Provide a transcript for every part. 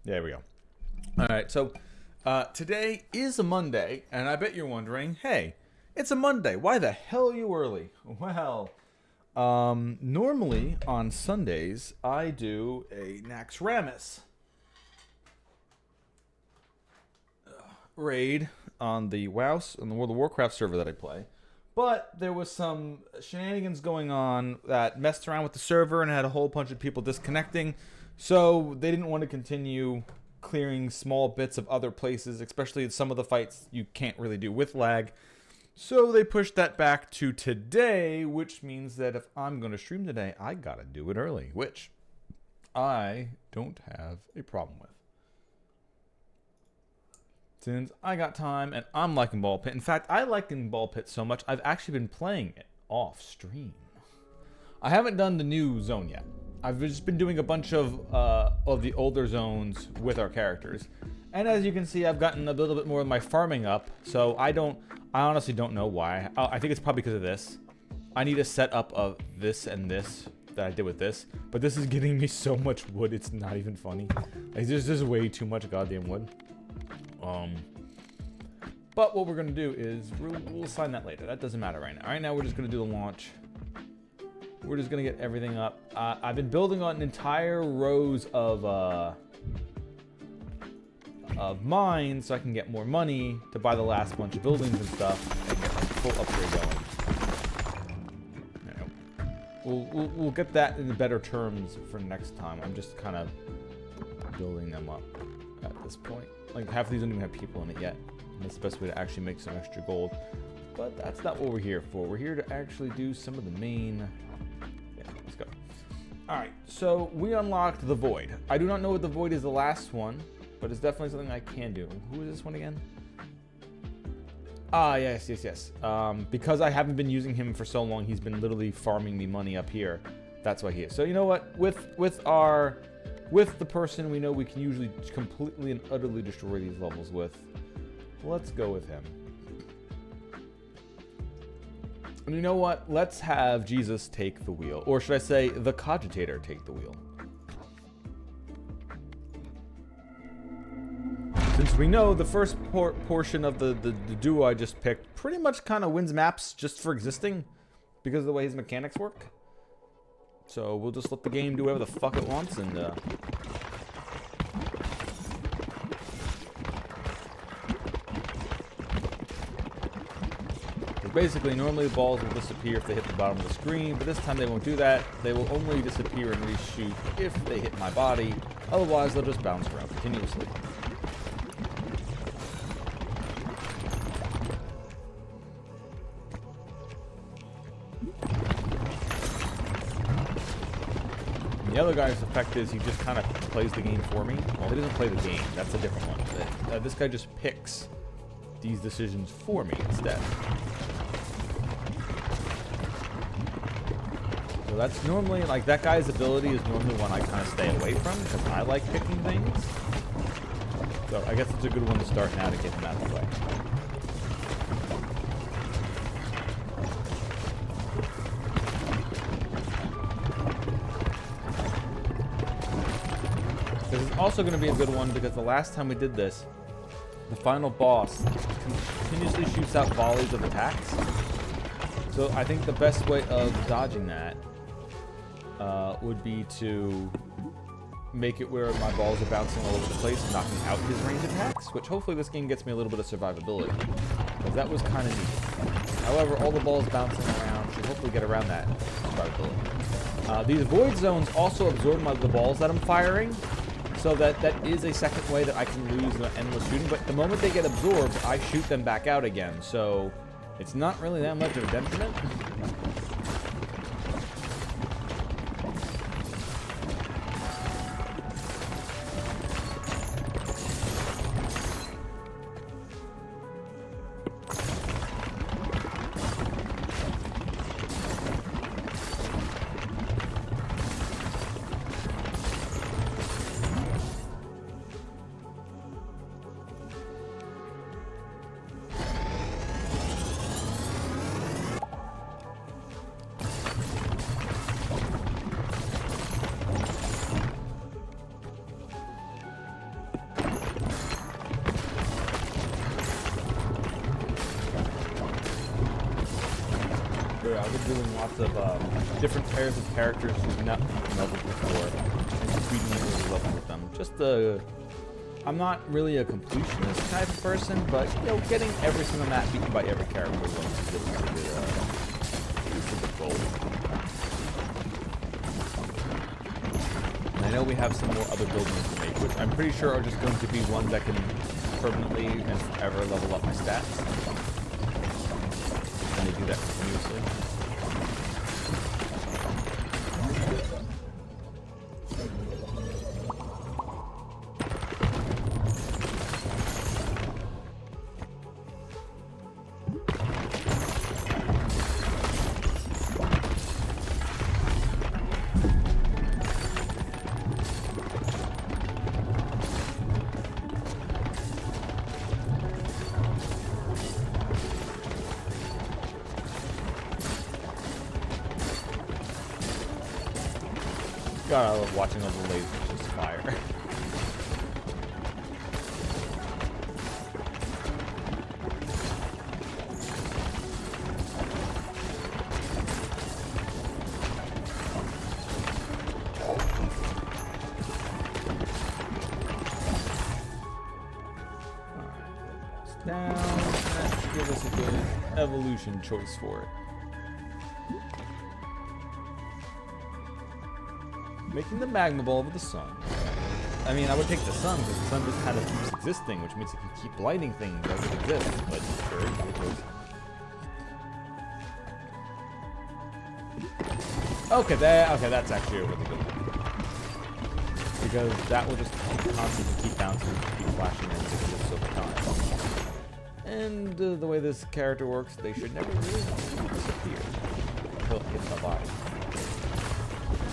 There we go. All right, so today is a Monday, and I bet you're wondering, hey, it's a Monday. Why the hell are you early? Well, normally on Sundays, I do a Naxxramas raid on the on the World of Warcraft server that I play. But there was some shenanigans going on that messed around with the server and had a whole bunch of people disconnecting. So they didn't want to continue clearing small bits of other places, especially some of the fights you can't really do with lag. So they pushed that back to today, which means that if I'm going to stream today, I got to do it early, which I don't have a problem with. Since I got time and I'm liking Ball Pit. In fact, I like Ball Pit so much, I've actually been playing it off stream. I haven't done the new zone yet. I've just been doing a bunch of the older zones with our characters. And as you can see, I've gotten a little bit more of my farming up. So I honestly don't know why. I think it's probably because of this. I need a setup of this and this that I did with this. But this is getting me so much wood, it's not even funny. Like, there's just way too much goddamn wood. But what we're going to do is we'll assign that later. That doesn't matter right now. Right now we're just going to do the launch. We're just going to get everything up. I've been building on entire rows of mines so I can get more money to buy the last bunch of buildings and stuff and get a full upgrade going. We'll get that in better terms for next time. I'm just kind of building them up at this point. Like, half of these don't even have people in it yet. And that's the best way to actually make some extra gold. But that's not what we're here for. We're here to actually do some of the main... Yeah, let's go. Alright, so we unlocked the Void. I do not know what the Void is the last one, but it's definitely something I can do. Who is this one again? Ah, yes. Because I haven't been using him for so long, he's been literally farming me money up here. That's why he is. So you know what? With the person we know we can usually completely and utterly destroy these levels with, let's go with him. And you know what? Let's have Jesus take the wheel. Or should I say, the Cogitator take the wheel. Since we know the first portion of the duo I just picked pretty much kind of wins maps just for existing because of the way his mechanics work. So we'll just let the game do whatever the fuck it wants and basically, normally the balls will disappear if they hit the bottom of the screen, but this time they won't do that. They will only disappear and reshoot if they hit my body. Otherwise, they'll just bounce around continuously. The other guy's effect is he just kind of plays the game for me. Well, he doesn't play the game. That's a different one. This guy just picks these decisions for me instead. So that's normally, like, that guy's ability is normally one I kind of stay away from because I like picking things. So I guess it's a good one to start now to get him out of the way. This is also going to be a good one because the last time we did this, the final boss continuously shoots out volleys of attacks. So I think the best way of dodging that would be to make it where my balls are bouncing all over the place, knocking out his range attacks, which hopefully this game gets me a little bit of survivability. Because that was kind of neat. However, all the balls bouncing around should hopefully get around that survivability. These void zones also absorb the balls that I'm firing. So that is a second way that I can lose the endless shooting. But the moment they get absorbed, I shoot them back out again. So it's not really that much of a detriment. earlier, I've been doing lots of different pairs of characters who've not beaten levels before, and just beating those levels with them. Just I'm not really a completionist type of person, but you know, getting every single map beaten by every character is a good goal. And I know we have some more other buildings to make, which I'm pretty sure are just going to be ones that can permanently and forever level up my stats. And they do that continuously. God, I love watching all the lasers just fire. Down. That should give us a good evolution choice for it. Making the magma ball of the sun. I mean, I would take the sun because the sun just kind of keeps existing, which means it can keep lighting things as it exists. But sure, okay, that's actually a really good one. Because that will just constantly keep bouncing and keep flashing and exists over time. And the way this character works, they should never really disappear until it hits the body.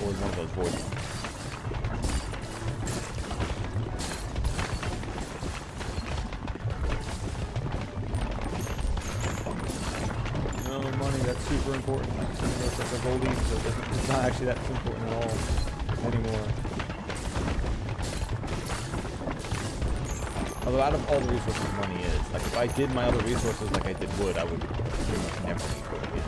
Or one of those void ones. No money, that's super important. It's like a goldie, so it's not actually that important at all anymore. Although out of all the resources, money is. Like if I did my other resources like I did wood, I would pretty much never need wood again.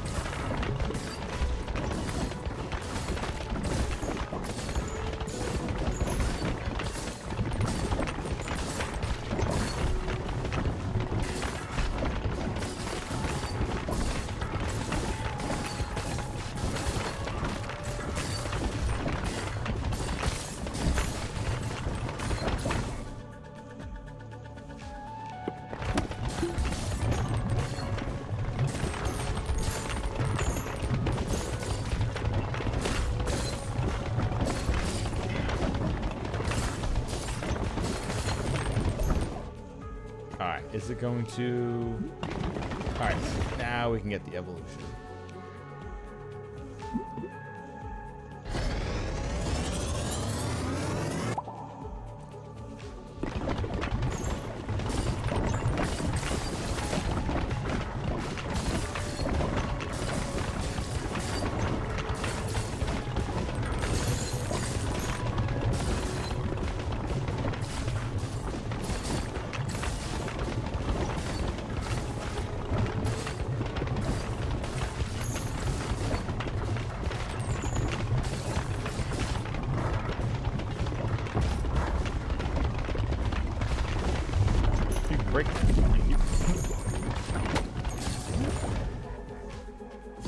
Is it going to... Alright, now we can get the evolution.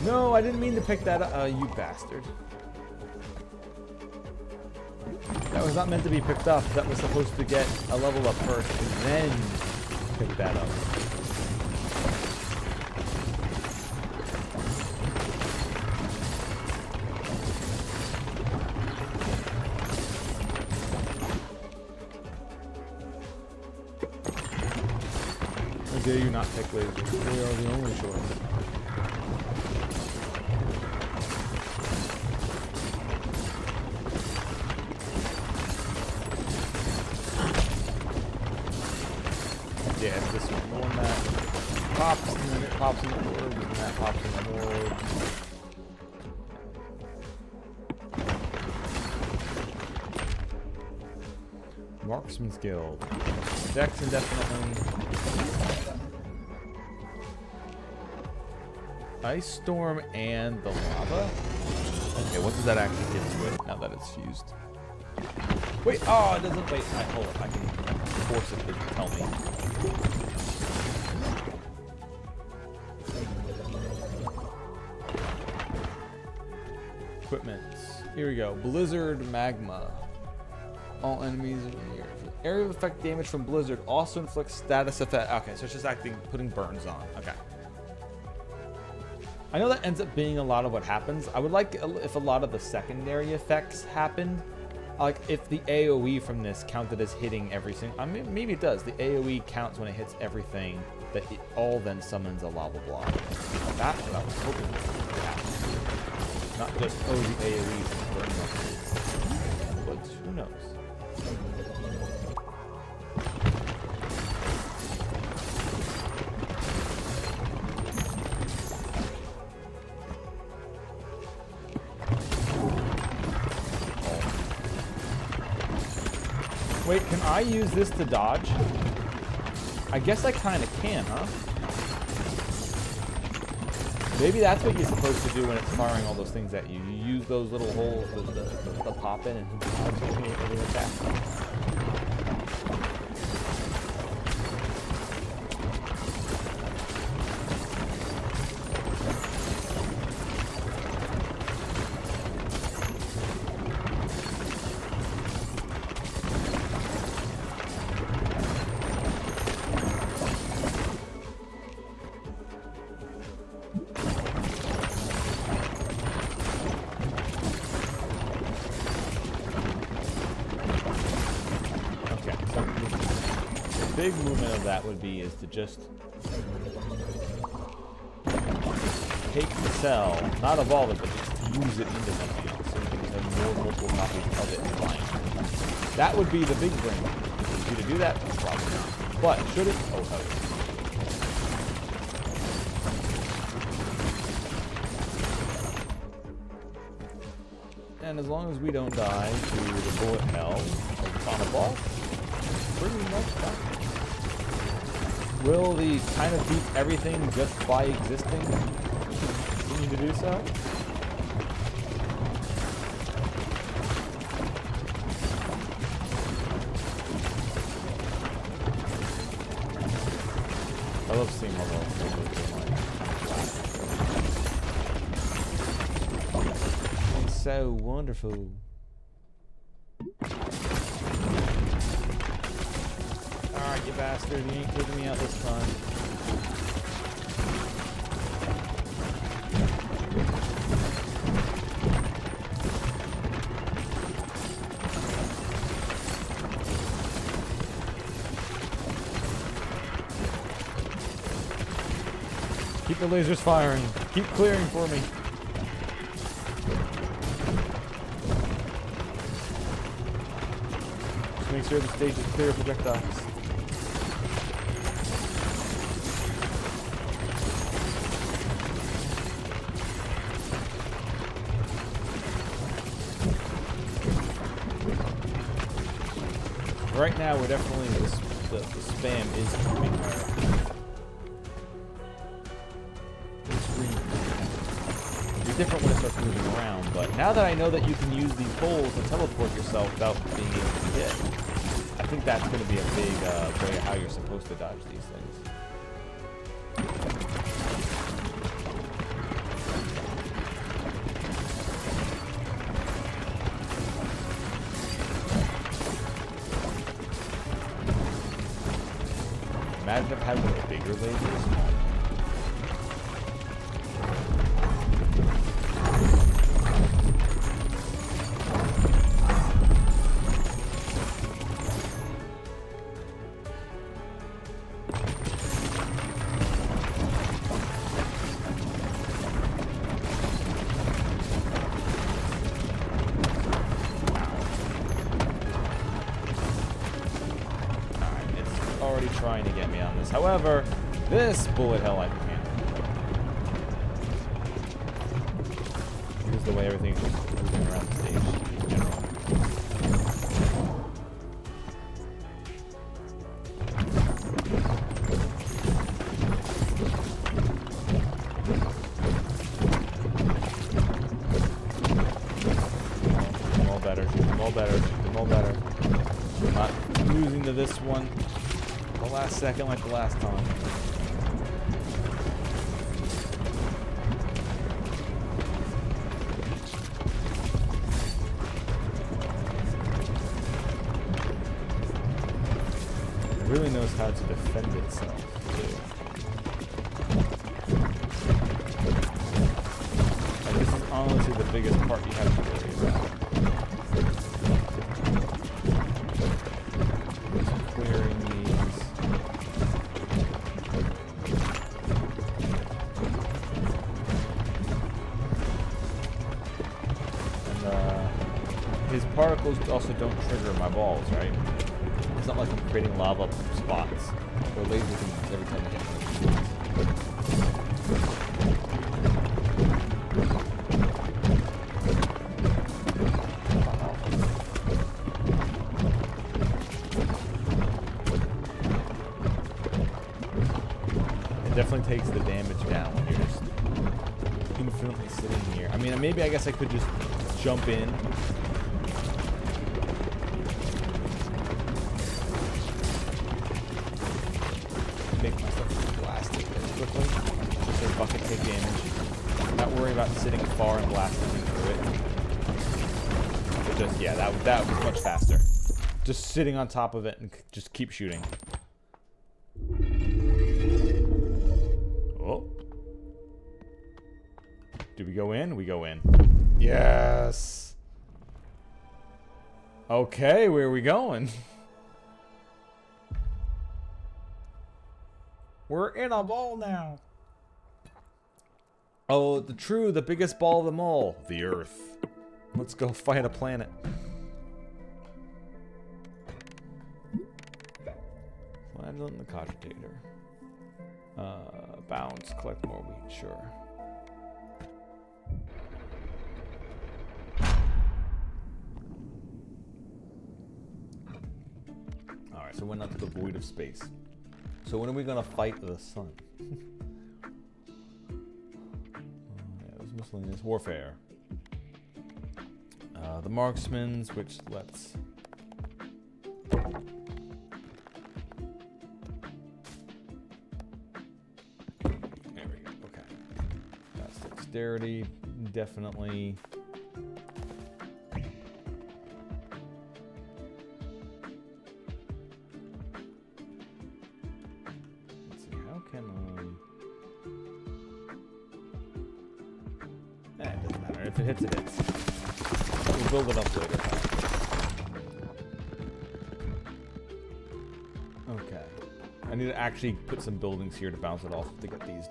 No, I didn't mean to pick that up. You bastard. That was not meant to be picked up. That was supposed to get a level up first and then pick that up. How dare you not pick lasers? They are the only choice. Yeah, it's this one. The one that pops and then it pops in the orbs and that pops in the orbs. Marksman's Guild. Dex indefinitely. Ice Storm and the lava? Okay, what does that actually get to it now that it's fused? Wait, oh, it doesn't, wait, hold on, I can force it to tell me. Equipment. Here we go. Blizzard Magma. All enemies are near. Area of effect damage from Blizzard also inflicts status effect. Okay, so it's just putting burns on. Okay. I know that ends up being a lot of what happens. I would like if a lot of the secondary effects happened. Like if the AoE from this counted as hitting every single. I mean, maybe it does. The AoE counts when it hits everything. That it all then summons a lava block. That's what I was hoping would happen. Not just the AoE burning up. But who knows? Wait, can I use this to dodge? I guess I kind of can, huh? Maybe that's what you're supposed to do when it's firing all those things at you. You use those little holes, the pop in, and every attack. Big movement of that would be is to just take the cell, not evolve it, but just use it into something else, so you can have multiple copies of it flying. That would be the big thing. For you to do that, probably not. But should it? Oh, hell yeah. And as long as we don't die to the bullet hell of the final boss, pretty much fine. Will the kind of beat everything just by existing continue to do so? I love seeing all those things. It's so wonderful. Alright, you bastard, you ain't taking me out this time. Keep the lasers firing. Keep clearing for me. Just make sure the stage is clear of projectiles. Right now, we're definitely the spam is coming. It's different when it starts moving around, but now that I know that you can use these holes to teleport yourself without being able to hit, I think that's going to be a big way of how you're supposed to dodge these things. Imagine if I had one of the bigger lasers. Trying to get me on this. However, this bullet hell I can handle. Here's the way everything's just moving around the stage in general. choosing to this one the last second like the last time. It really knows how to defend itself, too. Like, this is honestly the biggest part you have to worry about. Clearing these. And his particles also don't trigger my balls, right? It's not like I'm creating lava spots or laser beams every time I hit them. Definitely takes the damage down when you're just infinitely sitting here. I mean, maybe I guess I could just jump in. Make myself blasted really quickly. Just so bucket take damage. Not worry about sitting far and blasting through it. But just, yeah, that was much faster. Just sitting on top of it and just keep shooting. Oh. Do we go in? We go in. Yes. Okay, where are we going? We're in a ball now. Oh, the biggest ball of them all. The Earth. Let's go fight a planet. Land on the cogitator. Bounce, collect more wheat, sure. Alright, so we're not to the void of space. So when are we gonna fight the sun? Yeah, there's miscellaneous warfare. The marksmans, which let's... Dexterity, definitely. Let's see, how can I... it doesn't matter. If it hits, it hits. We'll build it up later. Okay. I need to actually put some buildings here to bounce it off to get these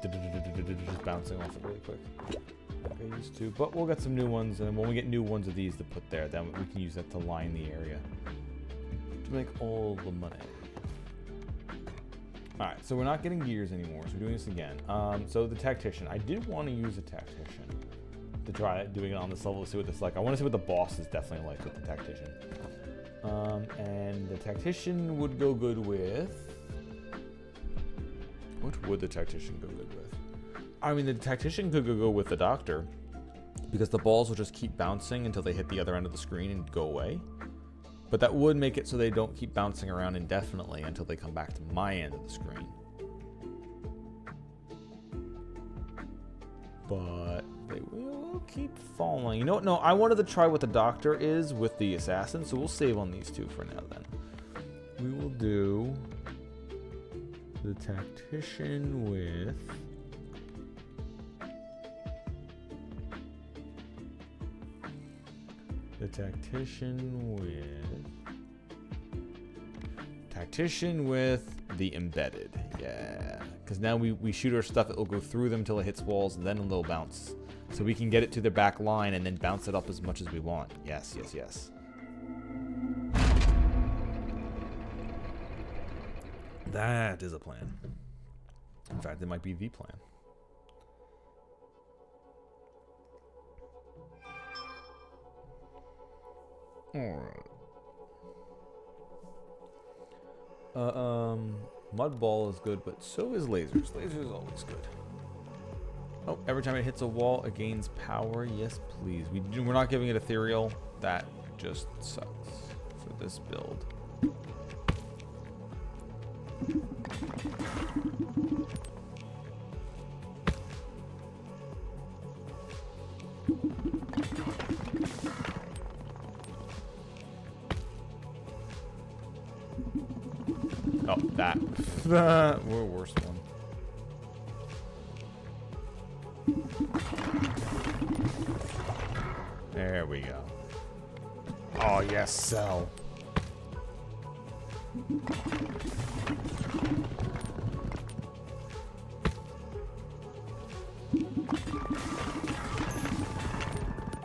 just bouncing off it really quick. Okay, used to, but we'll get some new ones, and when we get new ones of these to put there, then we can use that to line the area to make all the money. All right, so we're not getting gears anymore, so we're doing this again. So the tactician, I did want to use a tactician to try doing it on this level to see what this is like. I want to see what the boss is definitely like with the tactician. And the tactician would go good with... What would the tactician go good with? I mean, the tactician could go with the doctor, because the balls will just keep bouncing until they hit the other end of the screen and go away. But that would make it so they don't keep bouncing around indefinitely until they come back to my end of the screen. But they will keep falling. You know what? No, I wanted to try what the doctor is with the assassin, so we'll save on these two for now then. We will do the tactician with... The tactician with the embedded. Yeah. Because now we shoot our stuff, it'll go through them till it hits walls, and then they'll bounce. So we can get it to their back line and then bounce it up as much as we want. Yes, yes, yes. That is a plan. In fact, it might be the plan. Alright. Mud ball is good, but so is lasers. Lasers is always good. Oh, every time it hits a wall, it gains power. Yes, please. We're not giving it ethereal. That just sucks for this build. that. We're a worse one. There we go. Oh, yes, sell.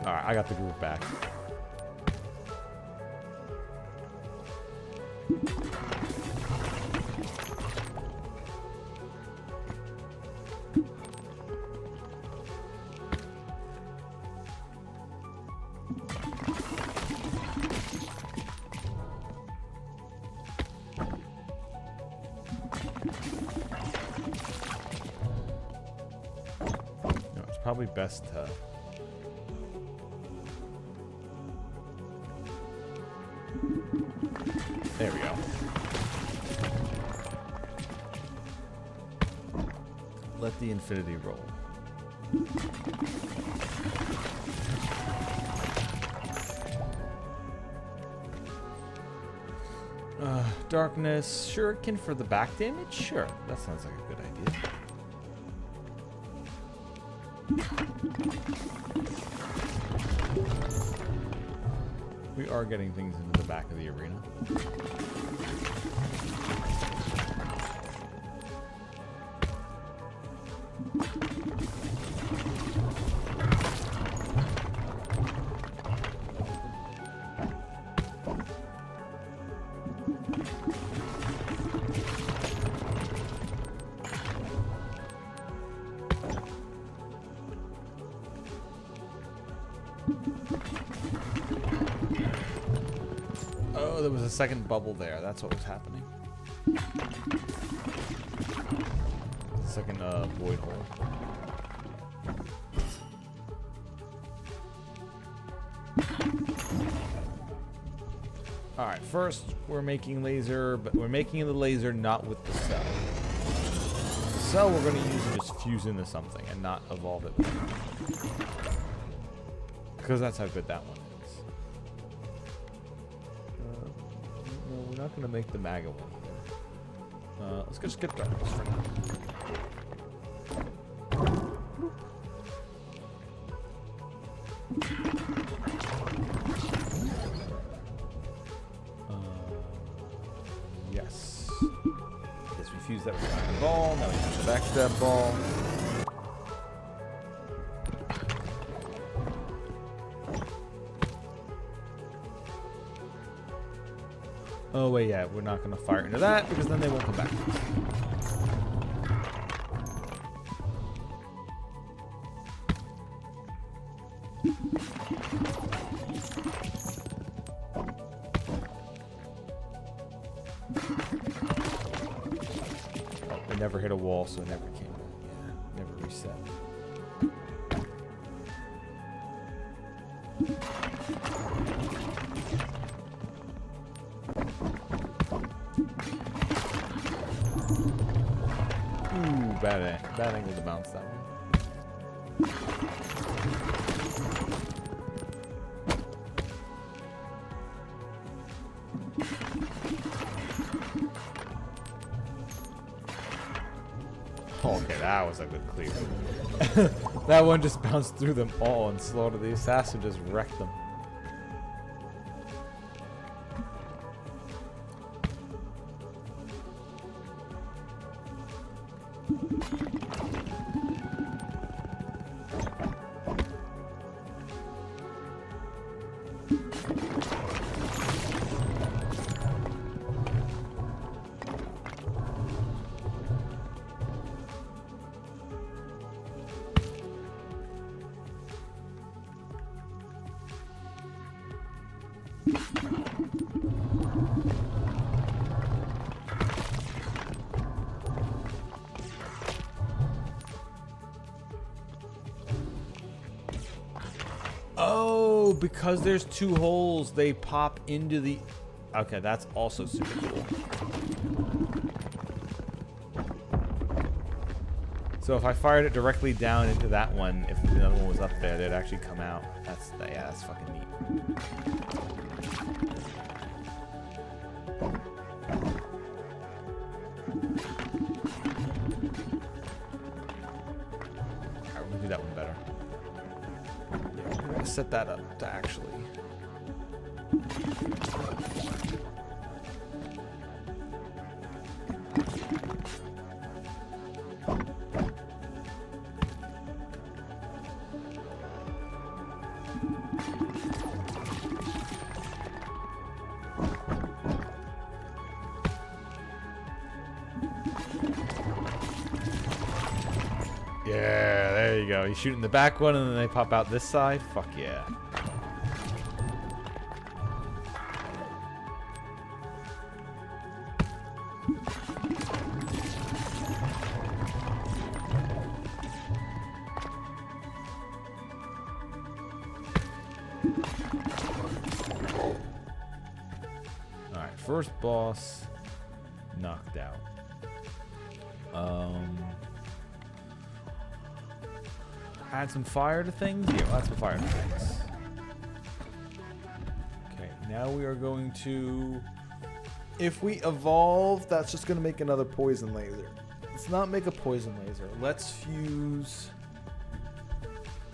Alright, I got the groove back. No, it's probably best to... There we go. Let the infinity roll. Darkness, shuriken for the back damage? Sure, that sounds like a good idea. We are getting things into the back of the arena. Oh, there was a second bubble there. That's what was happening. Second void hole. Alright, first we're making laser, but we're making the laser not with the cell. The cell we're going to use to just fuse into something and not evolve it. Because that's how good that one is. No, we're not going to make the MAGA one either. Let's just get that for now. Yes. Guess we fuse that with the ball. Now we have the backstab ball. Oh wait, yeah, we're not gonna fire into that because then they won't come back. It never hit a wall, so it never came. Yeah, never reset. Ooh, bad angle to bounce that one. Okay, that was a good clear. That one just bounced through them all and slaughtered the assassin, just wrecked them. Oh, because there's two holes, they pop into the... Okay, that's also super cool. So if I fired it directly down into that one, if the other one was up there, they'd actually come out. Yeah, that's fucking neat. that one better. Yeah, we're gonna set that up to actually. Yeah, there you go. You shoot in the back one and then they pop out this side. Fuck yeah. Alright, first boss knocked out. Add some fire to things? Yeah, we'll add some fire to things. Okay, now we are going to... If we evolve, that's just going to make another poison laser. Let's not make a poison laser. Let's fuse...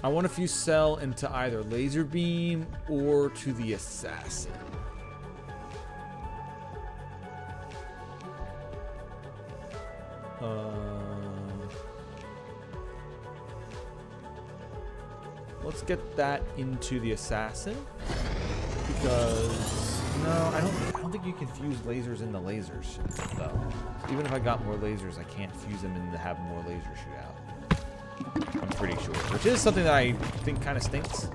I want to fuse Cell into either Laser Beam or to the Assassin. Let's get that into the Assassin, because no, I don't think you can fuse lasers into lasers though. So even if I got more lasers, I can't fuse them into have more laser shootout. I'm pretty sure, which is something that I think kind of stinks,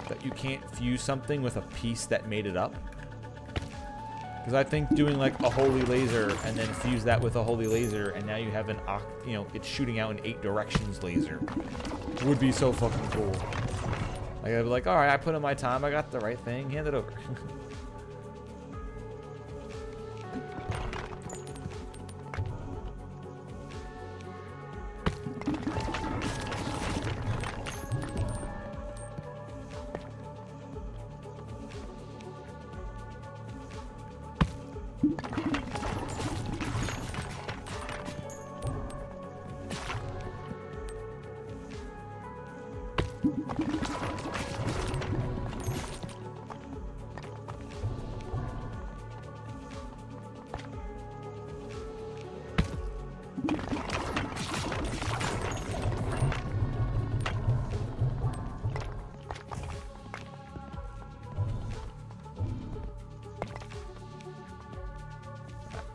that you can't fuse something with a piece that made it up. Because I think doing like a holy laser and then fuse that with a holy laser, and now you have an it's shooting out in 8 directions laser, would be so fucking cool. Like I'd be like, all right, I put in my time, I got the right thing, hand it over.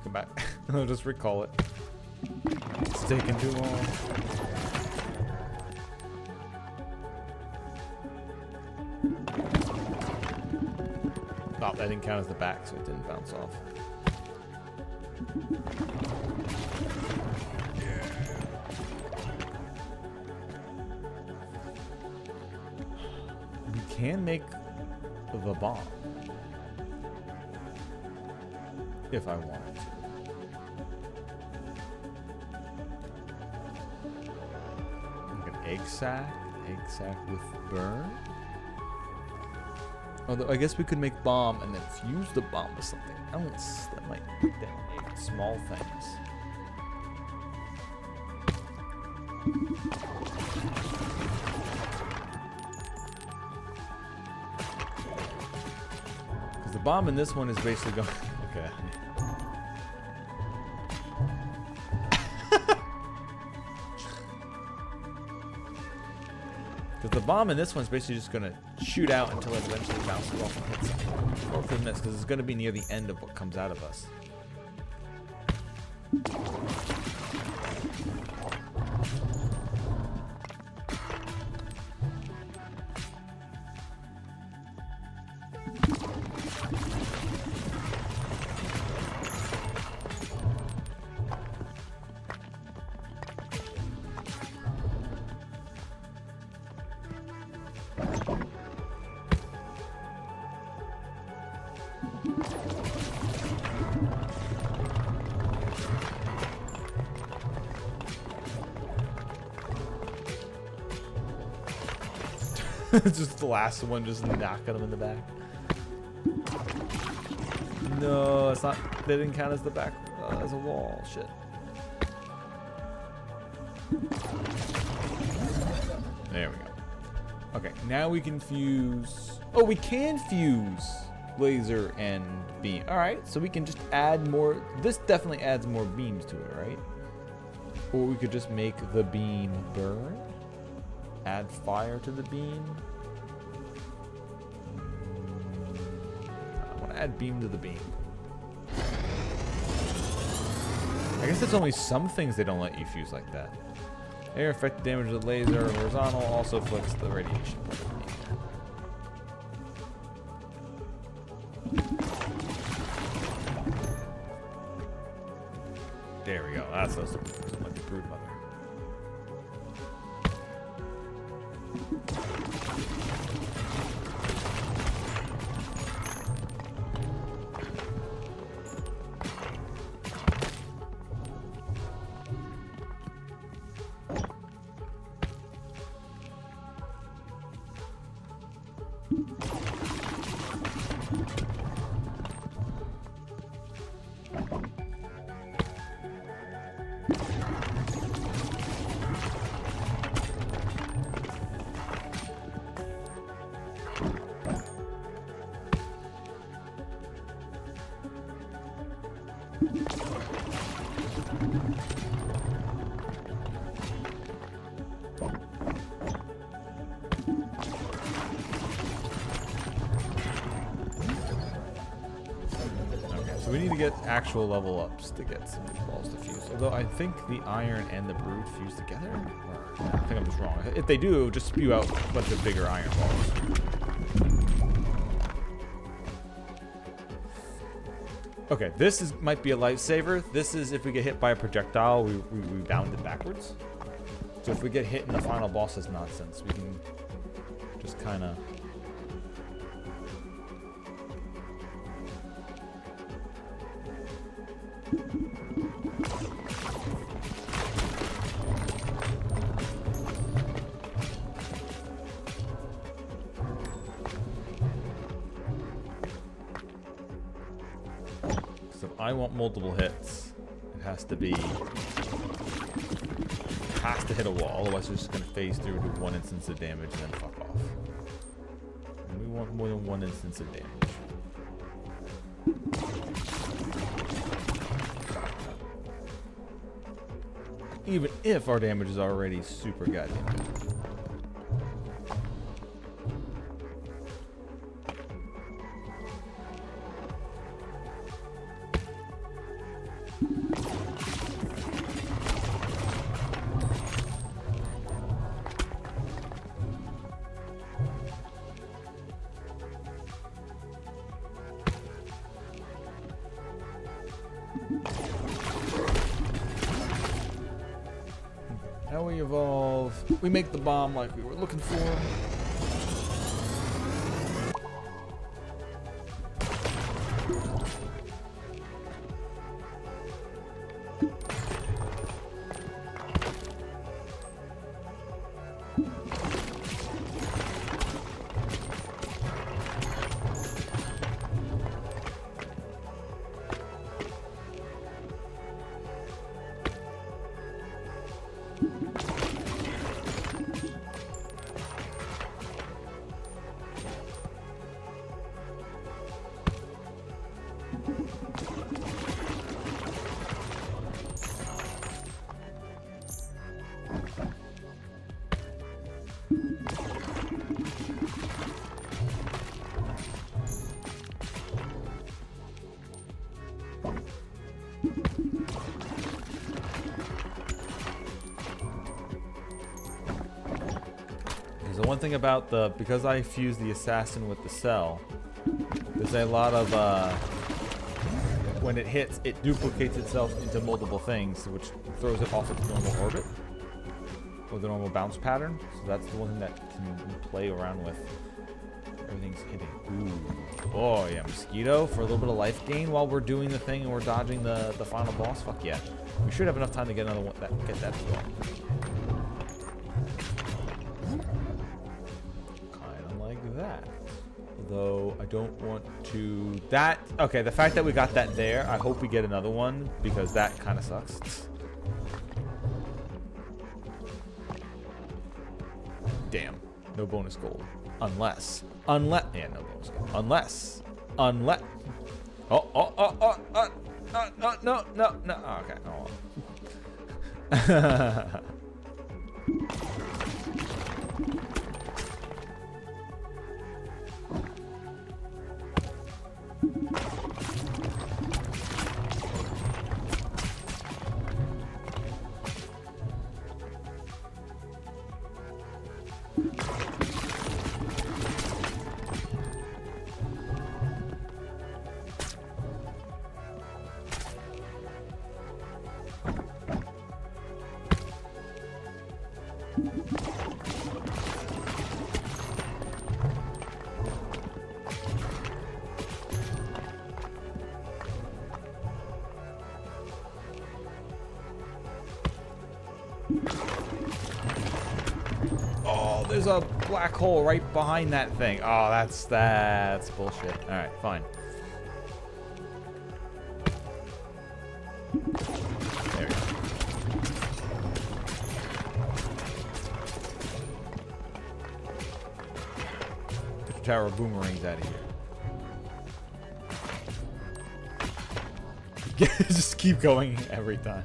Come back. I'll just recall it. It's taking too long. Oh, that didn't count as the back, so it didn't bounce off. We can make the bomb. If I wanted to. Like an egg sac with burn. Although I guess we could make bomb and then fuse the bomb with something else that might detonate small things. Because the bomb in this one is basically going. Okay. Because the bomb in this one's basically just going to shoot out until it eventually bounces off and hits something. Both of this, because it's going to be near the end of what comes out of us. Just the last one, just knocking him in the back. No, it's not. They didn't count as the back, as a wall. Shit. There we go. Okay, now we can fuse... Oh, we can fuse laser and beam. Alright, so we can just add more... This definitely adds more beams to it, right? Or we could just make the beam burn. Add fire to the beam. I want to add beam to the beam. I guess it's only some things they don't let you fuse like that. Air effect damage of the laser horizontal also afflicts the radiation. There we go. That's like the brood mother. We need to get actual level ups to get some balls to fuse. Although I think the iron and the brood fuse together. I think I'm just wrong. If they do, just spew out a bunch of bigger iron balls. Okay, this might be a lifesaver. This is if we get hit by a projectile, we rebound it backwards. So if we get hit in the final boss as nonsense, we can just kind of... I want multiple hits. It has to be... has to hit a wall, otherwise it's just going to phase through to one instance of damage and then fuck off. And we want more than one instance of damage. Even if our damage is already super goddamn good. Now we evolve. We make the bomb like we were looking for. The one thing about because I fused the assassin with the cell, there's a lot of, when it hits, it duplicates itself into multiple things, which throws it off its normal orbit, or the normal bounce pattern. So that's the one thing that can play around with. Everything's hitting. Ooh. Oh yeah, mosquito for a little bit of life gain while we're doing the thing and we're dodging the final boss. Fuck yeah. We should have enough time to get another one get that as well. That, though I don't want to okay, the fact that we got that there, I hope we get another one because that kind of sucks. Damn. No bonus gold. Unless. Yeah, no bonus gold. Unless. Oh, no. Oh, okay. Oh. Oh, there's a black hole right behind that thing. Oh, that's bullshit. All right, fine. There we go. Get the tower of boomerangs out of here. Just keep going every time.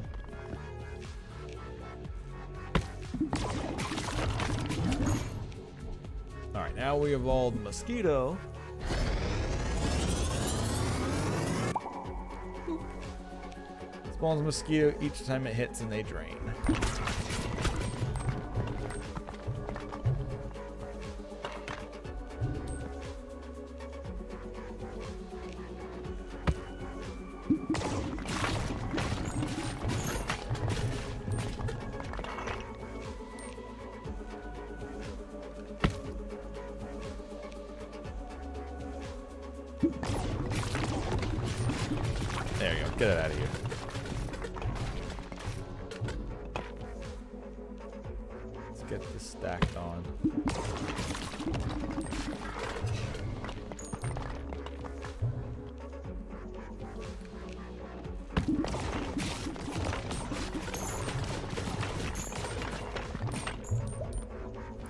Alright, now we evolved Mosquito. Spawns Mosquito each time it hits and they drain. There you go. Get it out of here. Let's get this stacked on.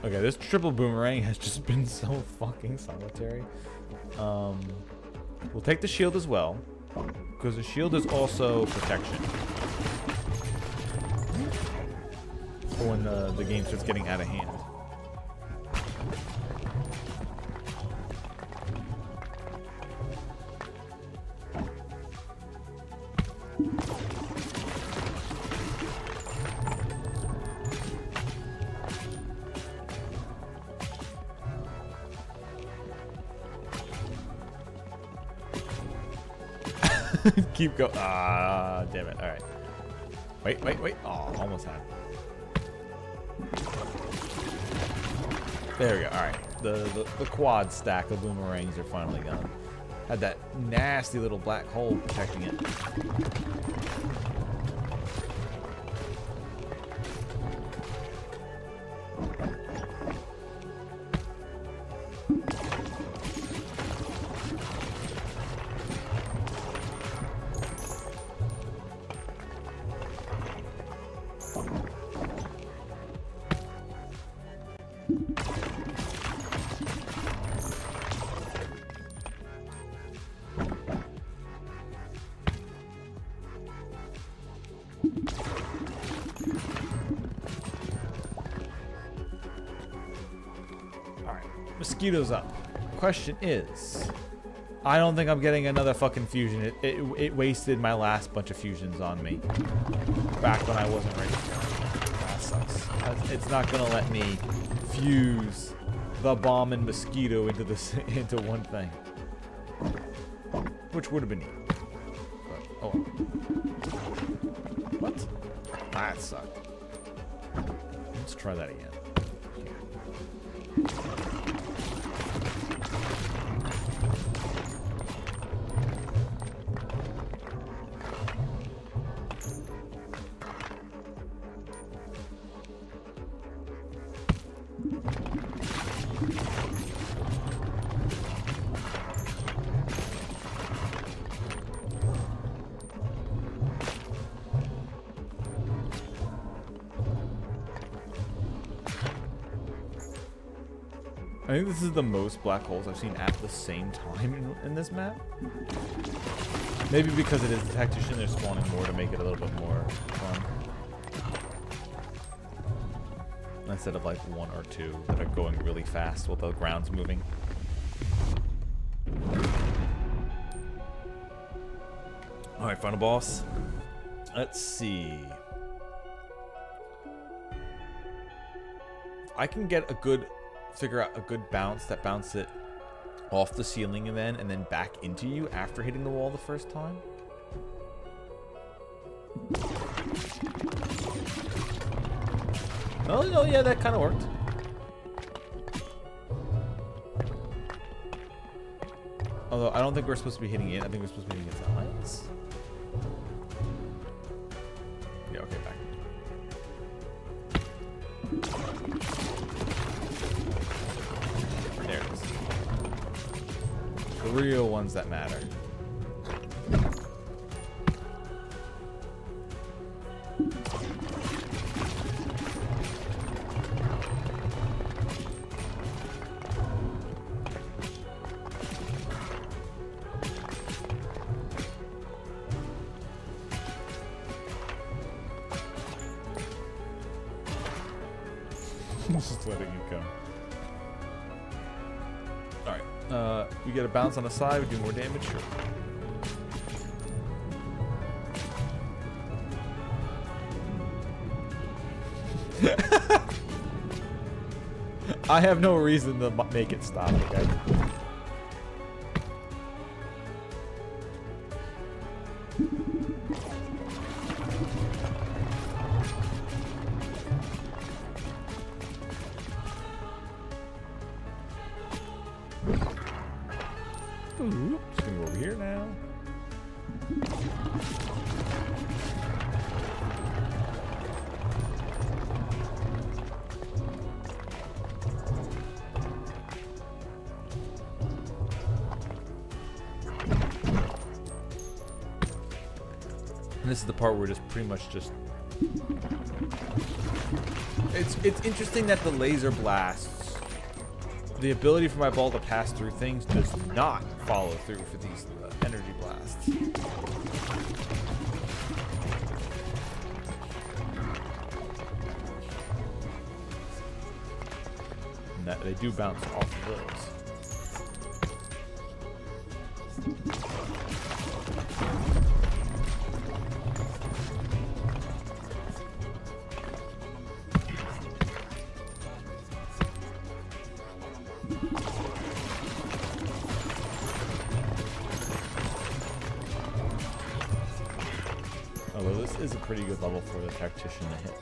Okay, this triple boomerang has just been so fucking solitary. We'll take the shield as well, because the shield is also protection. For when the game starts getting out of hand. Keep going. Ah, damn it. All right. Wait. Oh, almost had it. There we go. All right. The quad stack of boomerangs are finally gone. Had that nasty little black hole protecting it. Mosquito's up. Question is, I don't think I'm getting another fucking fusion. It wasted my last bunch of fusions on me back when I wasn't ready to go. That sucks. It's not gonna let me fuse the bomb and mosquito into this into one thing, which would have been neat. But, oh well. What? That sucked. Let's try that again. I think this is the most black holes I've seen at the same time in this map. Maybe because it is the tactician, they're spawning more to make it a little bit more fun. Instead of like one or two that are going really fast while the ground's moving. Alright, final boss. Let's see. I can get a good, figure out a good bounce that bounce it off the ceiling and then back into you after hitting the wall the first time. Oh, no, yeah, that kind of worked. Although, I don't think we're supposed to be hitting it. I think we're supposed to be hitting its eyes. Yeah, okay, back. There it is. The real ones that matter. Just letting it go. Alright, we get a bounce on the side, we do more damage, sure. I have no reason to make it stop, okay? Ooh, just gonna go over here now. And this is the part where we're just pretty much just... It's interesting that the laser blasts, the ability for my ball to pass through things does not follow through for these energy blasts. And that they do bounce off of those. Although this is a pretty good level for the tactician to hit.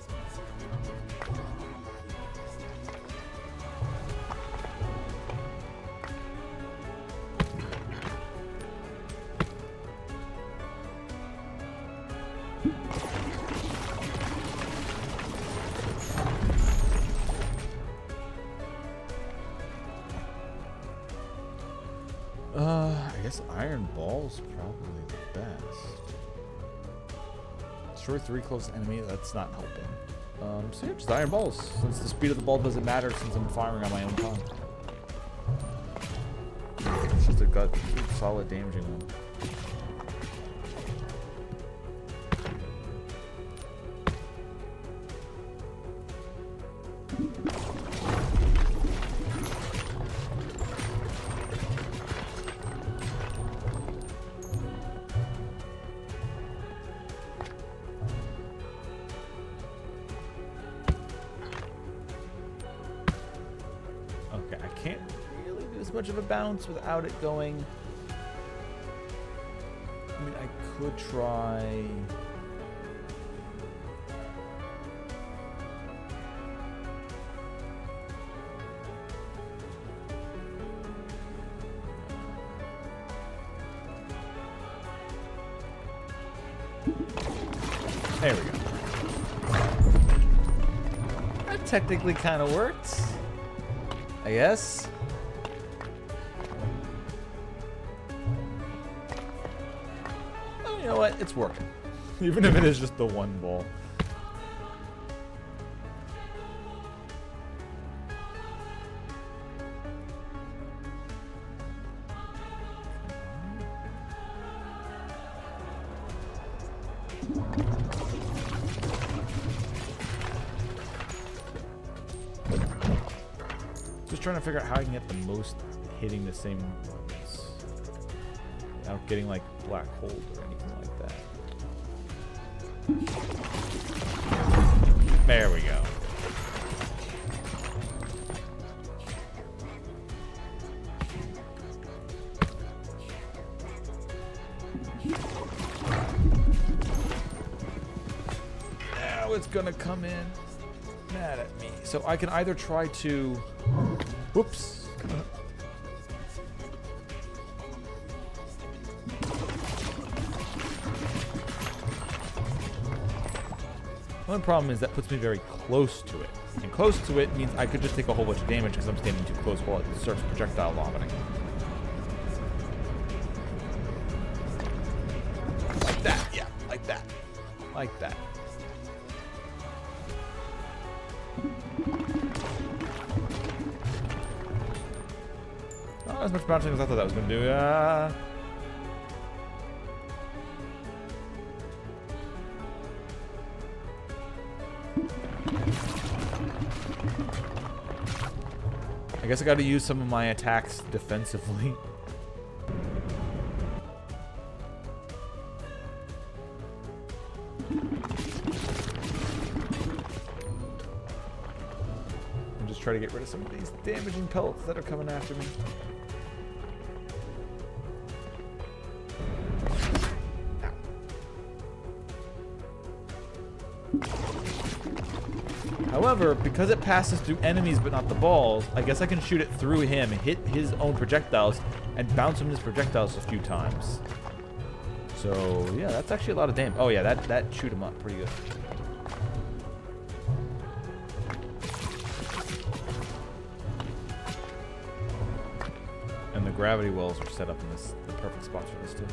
I guess Iron Ball's probably the best. Destroy 3 close enemy, that's not helping. So yeah, just Iron Balls, since the speed of the ball doesn't matter since I'm firing on my own time. It's just a gut solid damaging one. Okay, I can't really do as much of a bounce without it going. I mean, I could try. There we go. That technically kind of worked, I guess. Oh, you know what? It's working. Even if it is just the one ball. Just trying to figure out how I can get the most hitting the same ones without getting like black hole or anything like that. There we go. Now it's gonna come in mad at me. So I can either try to... Whoops. One problem is that puts me very close to it. And close to it means I could just take a whole bunch of damage because I'm standing too close while it starts projectile vomiting. Like that, yeah, like that. Like that. Not as much bouncing as I thought that was going to do. I guess I got to use some of my attacks defensively. And just try to get rid of some of these damaging pellets that are coming after me. However, because it passes through enemies but not the balls, I guess I can shoot it through him, hit his own projectiles, and bounce him his projectiles a few times. So, yeah, that's actually a lot of damage. Oh, yeah, that shoot him up pretty good. And the gravity wells are set up in the perfect spots for this, too.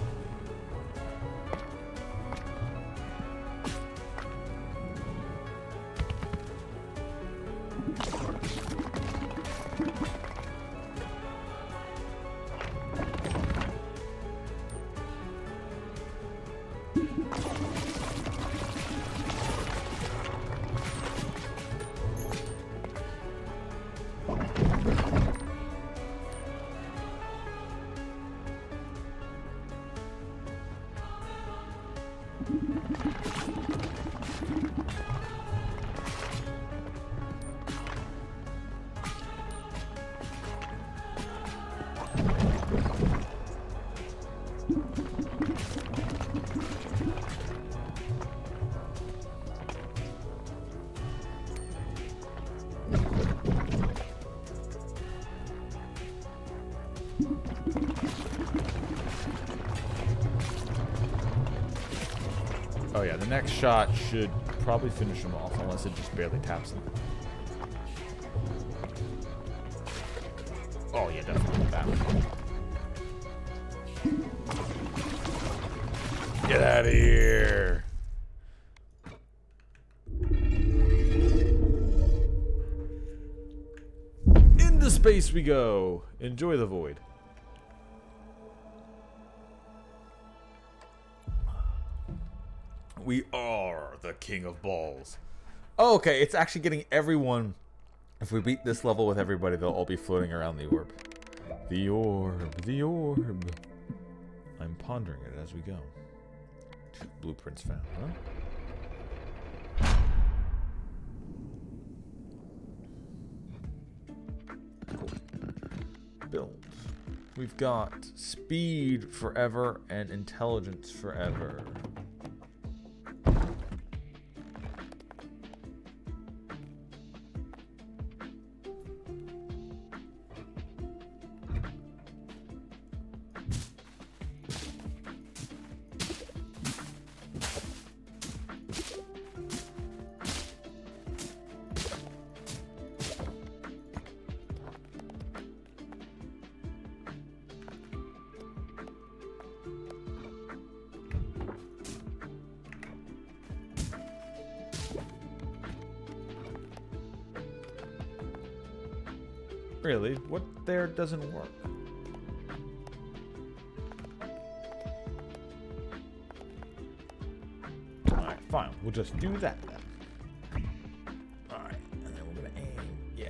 Oh yeah, the next shot should probably finish him off unless it just barely taps him. Oh yeah, definitely that one. Get out of here! Into space we go! Enjoy the void. We are the king of balls. Oh, okay, it's actually getting everyone. If we beat this level with everybody, they'll all be floating around the orb. The orb, the orb. I'm pondering it as we go. 2 blueprints found, huh? Cool. Build. We've got speed forever and intelligence forever. Really? What there doesn't work? We'll just do that then. Alright, and then we're gonna aim. Yeah.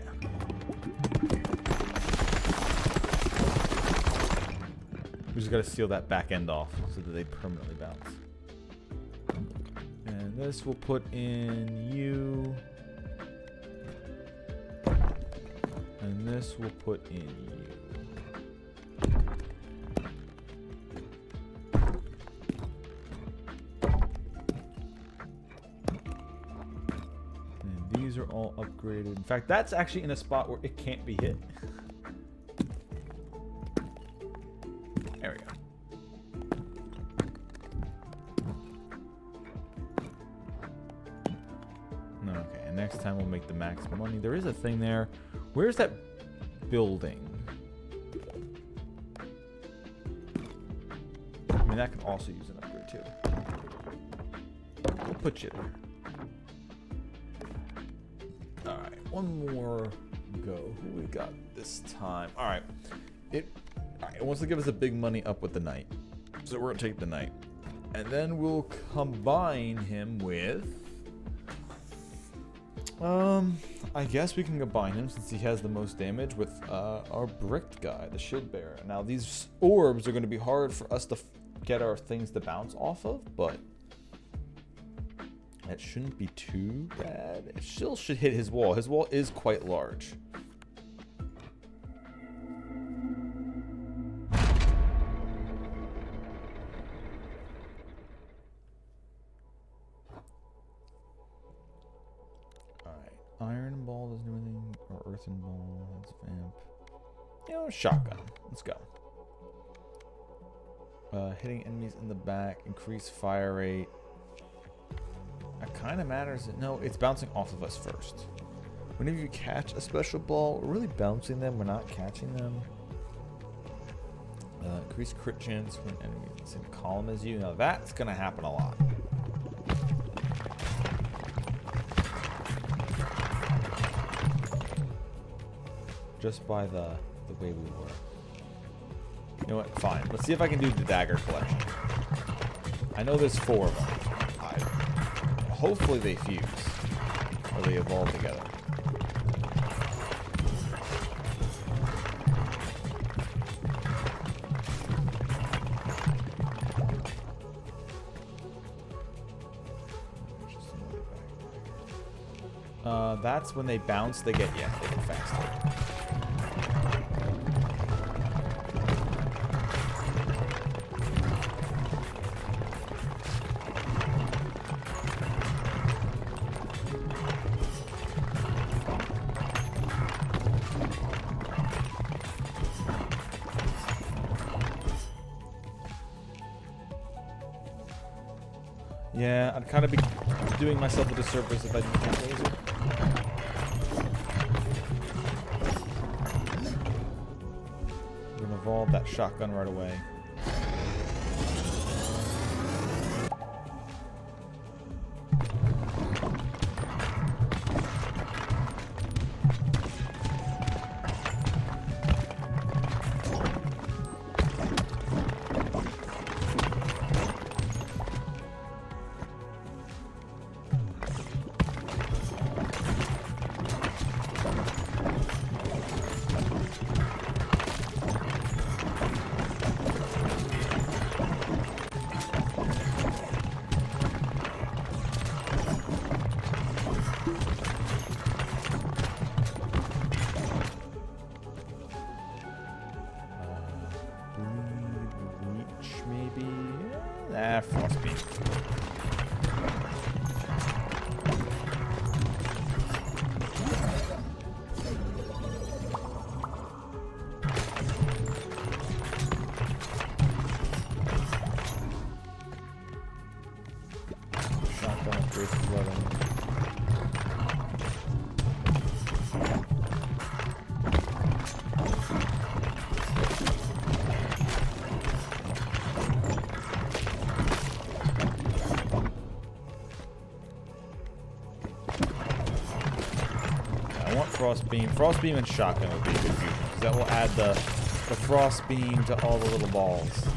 We just gotta seal that back end off so that they permanently bounce. And this we'll put in you. And this we'll put in you. These are all upgraded. In fact, that's actually in a spot where it can't be hit. There we go. Okay, and next time we'll make the max money. There is a thing there. Where's that building? I mean, that can also use an upgrade too. We'll put you there. Alright, one more go. Who we got this time? Alright. It wants to give us a big money up with the knight. So we're gonna take the knight. And then we'll combine him with I guess we can combine him since he has the most damage with our bricked guy, the shield bearer. Now these orbs are gonna be hard for us to get our things to bounce off of, but that shouldn't be too bad. It still should hit his wall. His wall is quite large. Alright. Iron ball doesn't do anything. Or earthen ball. That's vamp. You know, shotgun. Let's go. Hitting enemies in the back. Increase fire rate. That kind of matters. No, it's bouncing off of us first. Whenever you catch a special ball, we're really bouncing them. We're not catching them. Increase crit chance when enemy in the same column as you. Now that's going to happen a lot. Just by the way we were. You know what? Fine. Let's see if I can do the dagger collection. I know there's 4 of them. Hopefully they fuse. Or they evolve together. That's when they bounce, they get faster. Yeah, I'd kind of be doing myself a disservice if I didn't have laser. We're gonna evolve that shotgun right away. Frostbeam. Shotgun upgrades flooding. Frost beam and shotgun would be a good fusion, because that will add the frost beam to all the little balls.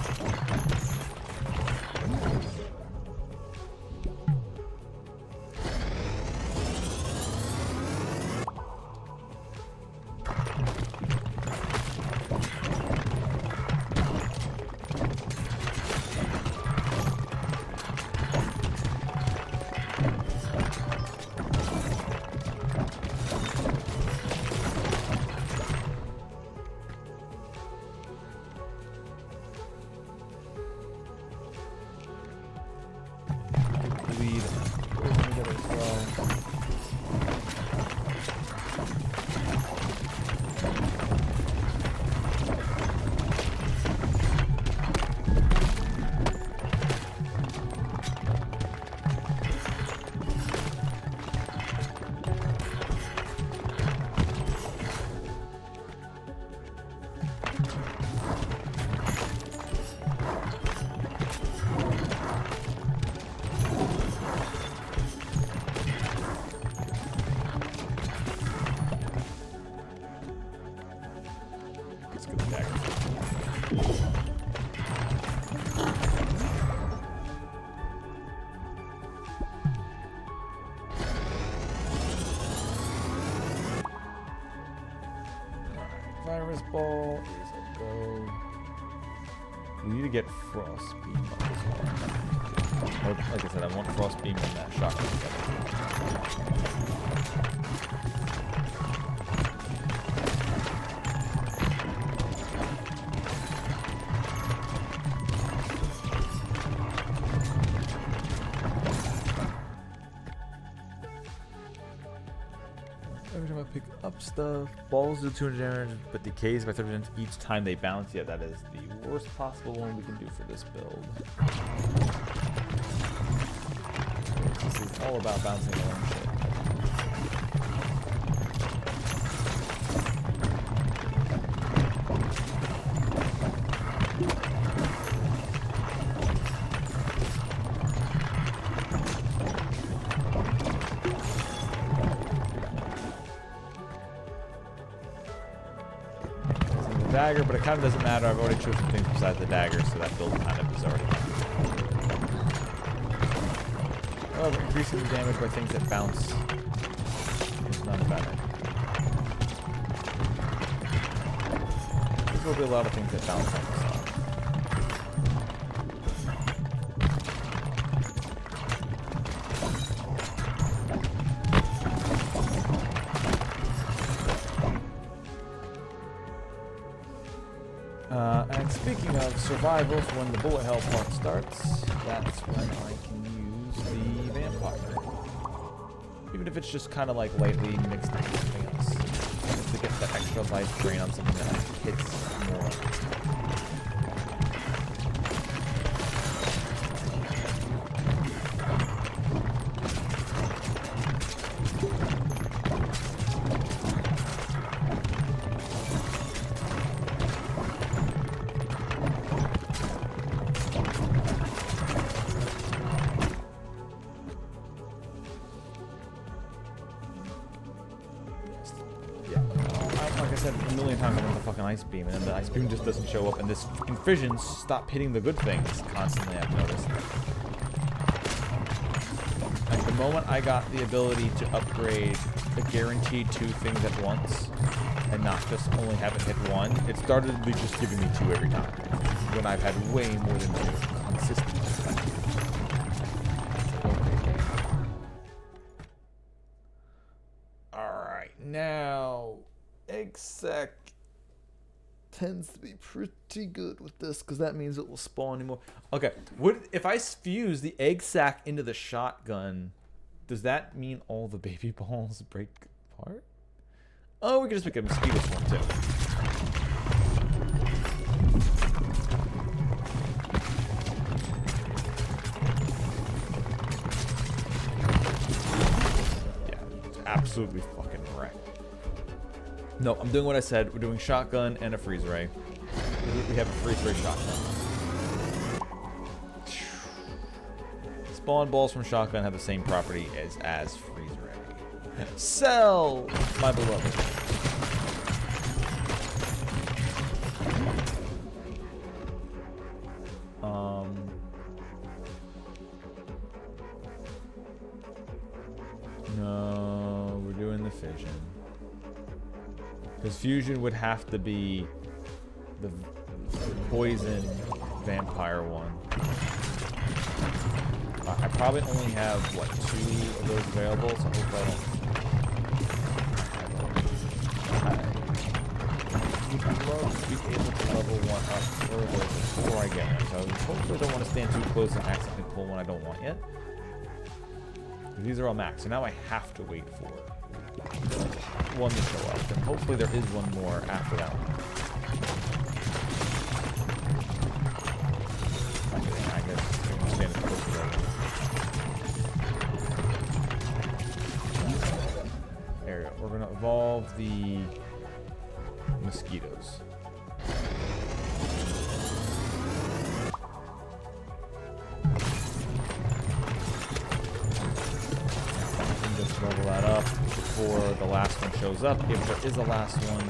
Virus ball is a go. We need to get Frost Beam up as well. Like I said, I want Frost Beam and that shotgun together. Every time I pick up stuff, balls do 200 damage, but decays by 30% each time they bounce. Yeah, that is the worst possible one we can do for this build. This is all about bouncing their own shit. Dagger, but it kind of doesn't matter. I've already chosen things besides the dagger, so that build kind of is already done. Oh, but increasing the damage by things that bounce is none better. There will be a lot of things that bounce on this side. And speaking of survival, for when the bullet hell part starts, that's when I can use the vampire. Even if it's just kind of like lightly mixed with something else. Just to get that extra life drain on something that hits more. Ice beam, and then the ice beam just doesn't show up, and this fissions stop hitting the good things constantly, I've noticed. Like the moment I got the ability to upgrade the guaranteed 2 things at once, and not just only have it hit 1, it started just giving me 2 every time, when I've had way more than 2 consistently. Alright, now egg sac tends to be pretty good with this because that means it will spawn anymore. Okay, if I fuse the egg sac into the shotgun, does that mean all the baby balls break apart? Oh, we can just make a mosquito swarm too. Yeah, absolutely fucking right. No, I'm doing what I said. We're doing shotgun and a freeze ray. We have a freeze ray shotgun. Spawn balls from shotgun have the same property as freeze ray. Sell, my beloved. No, we're doing the fission. Because fusion would have to be the poison vampire one. I probably only have, what, 2 of those available, so hopefully I would love to be able to level 1 up further before I get one. So I hopefully don't want to stand too close and accidentally pull one I don't want yet. These are all max, so now I have to wait for one to show up, and hopefully there is one more after that one. I guess I'm gonna stand as close as I can. There we go. We're gonna evolve the mosquitoes. Just level that up before the last one shows up, if there is a last one.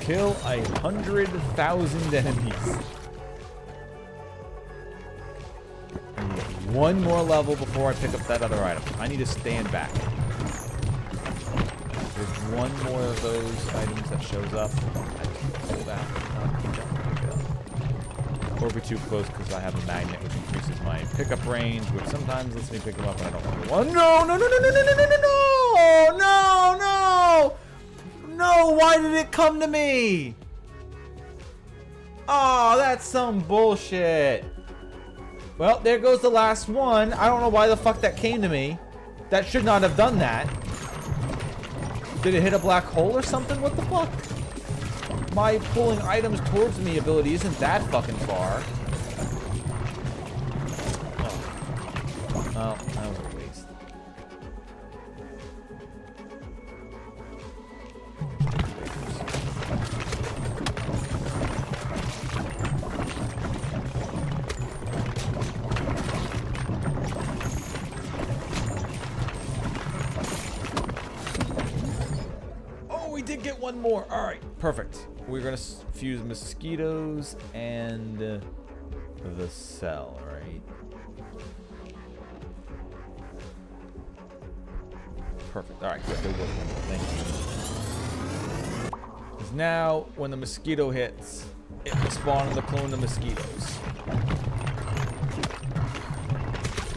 Kill 100,000 enemies. And you get One more level before I pick up that other item. I need to stand back. There's one more of those items that shows up. I can pull that. Or be too close because I have a magnet which increases my pickup range, which sometimes lets me pick them up and I don't want to. Oh, no, no, no, no, no, no, no, no, no, no, no, no, why did it come to me? Oh, that's some bullshit. Well, there goes the last one. I don't know why the fuck that came to me. That should not have done that. Did it hit a black hole or something? What the fuck? My pulling items towards me ability isn't that fucking far. Oh, that was a waste. Oh, we did get one more. All right, perfect. We're gonna fuse mosquitoes and the cell, right? Perfect. All right, good. Thank you. Because now, when the mosquito hits, it will spawn in the clone of mosquitoes,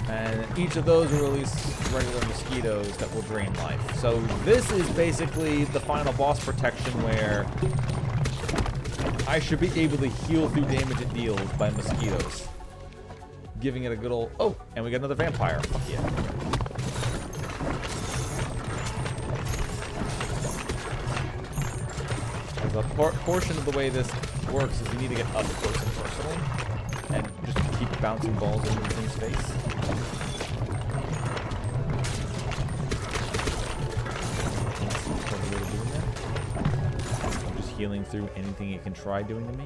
and each of those will release regular mosquitoes that will drain life. So this is basically the final boss protection where I should be able to heal through damage it deals by mosquitoes. Giving it a good old... Oh, and we got another vampire. Fuck yeah. The portion of the way this works is you need to get up close and personal. And just keep bouncing balls into the thing's face. Healing through anything it can try doing to me.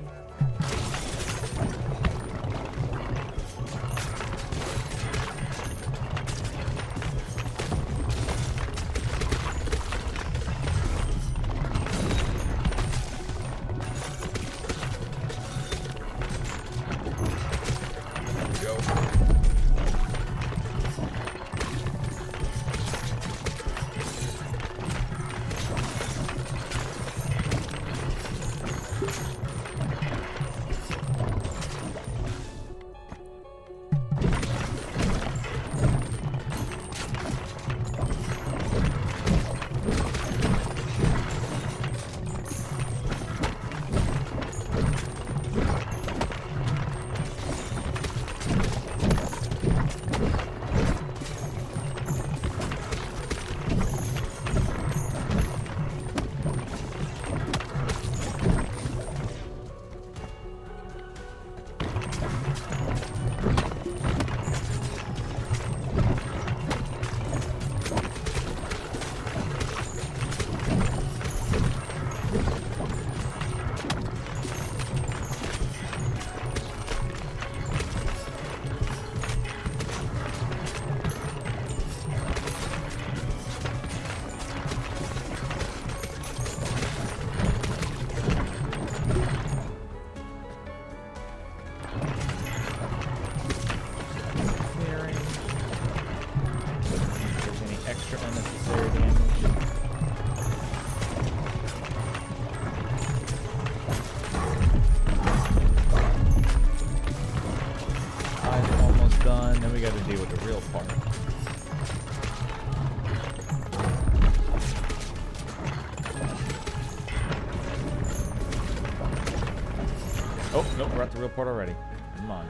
Oh, nope, we're at the real part already. Come on.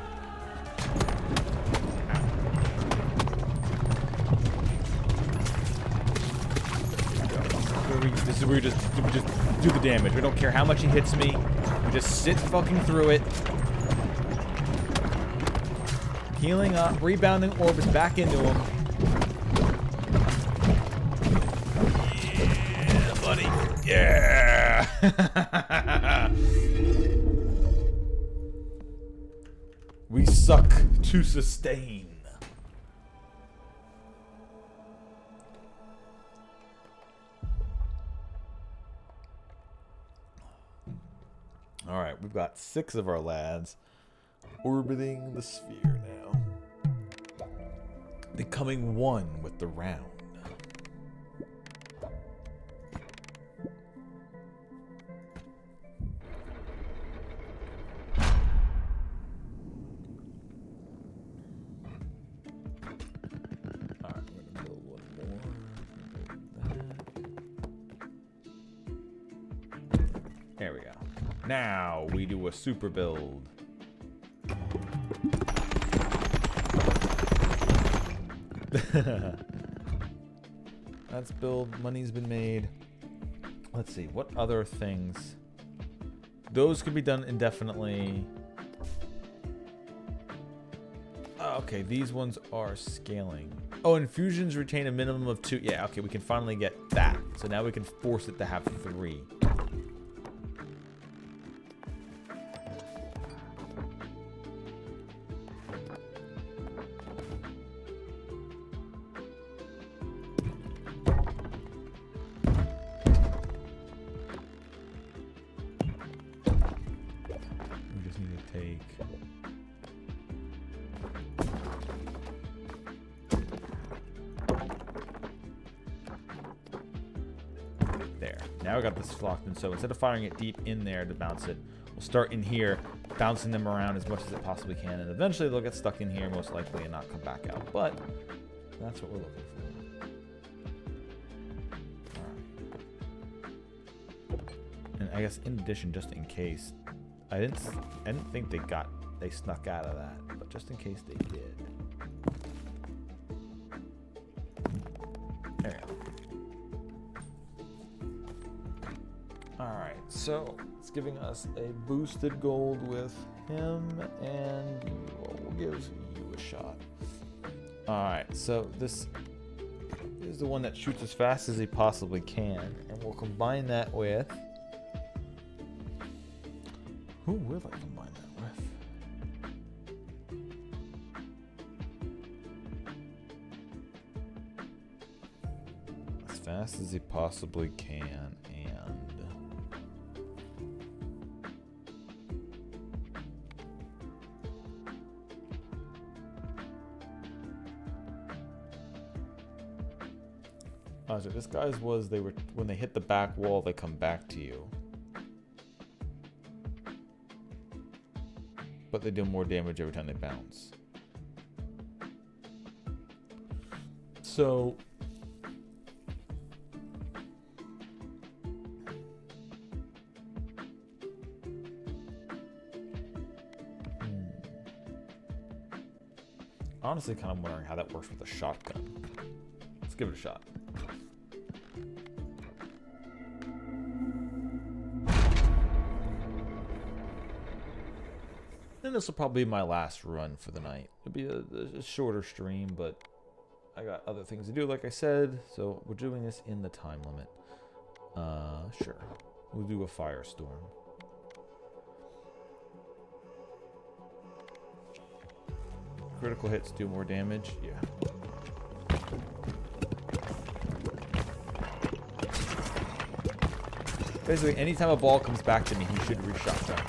This is where we just do the damage. We don't care how much he hits me. We just sit fucking through it. Healing up, rebounding orbs back into him. Yeah, buddy. Yeah. We suck to sustain. All right, we've got 6 of our lads orbiting the sphere now. becoming one with the round. There we go. Now we do a super build. That's build. Money's been made. Let's see. What other things? Those could be done indefinitely. Oh, okay, these ones are scaling. Oh, infusions retain a minimum of 2. Yeah, okay, we can finally get that. So now we can force it to have 3. Now I got this locked in, so instead of firing it deep in there to bounce it, we'll start in here, bouncing them around as much as it possibly can, and eventually they'll get stuck in here most likely and not come back out. But that's what we're looking for. All right. And I guess in addition, just in case, I didn't think they snuck out of that, but just in case they did. There we go. Alright, so it's giving us a boosted gold with him, and we'll give you a shot. Alright, so this is the one that shoots as fast as he possibly can, and we'll combine that with... Who will I combine that with? As fast as he possibly can, so this guy's was when they hit the back wall, they come back to you, but they do more damage every time they bounce. So honestly, kind of wondering how that works with a shotgun. Let's give it a shot. And this will probably be my last run for the night. It'll be a shorter stream, but I got other things to do, like I said. So we're doing this in the time limit. Sure. We'll do a firestorm. Critical hits do more damage. Yeah. Basically, anytime a ball comes back to me, he should re-shotgun.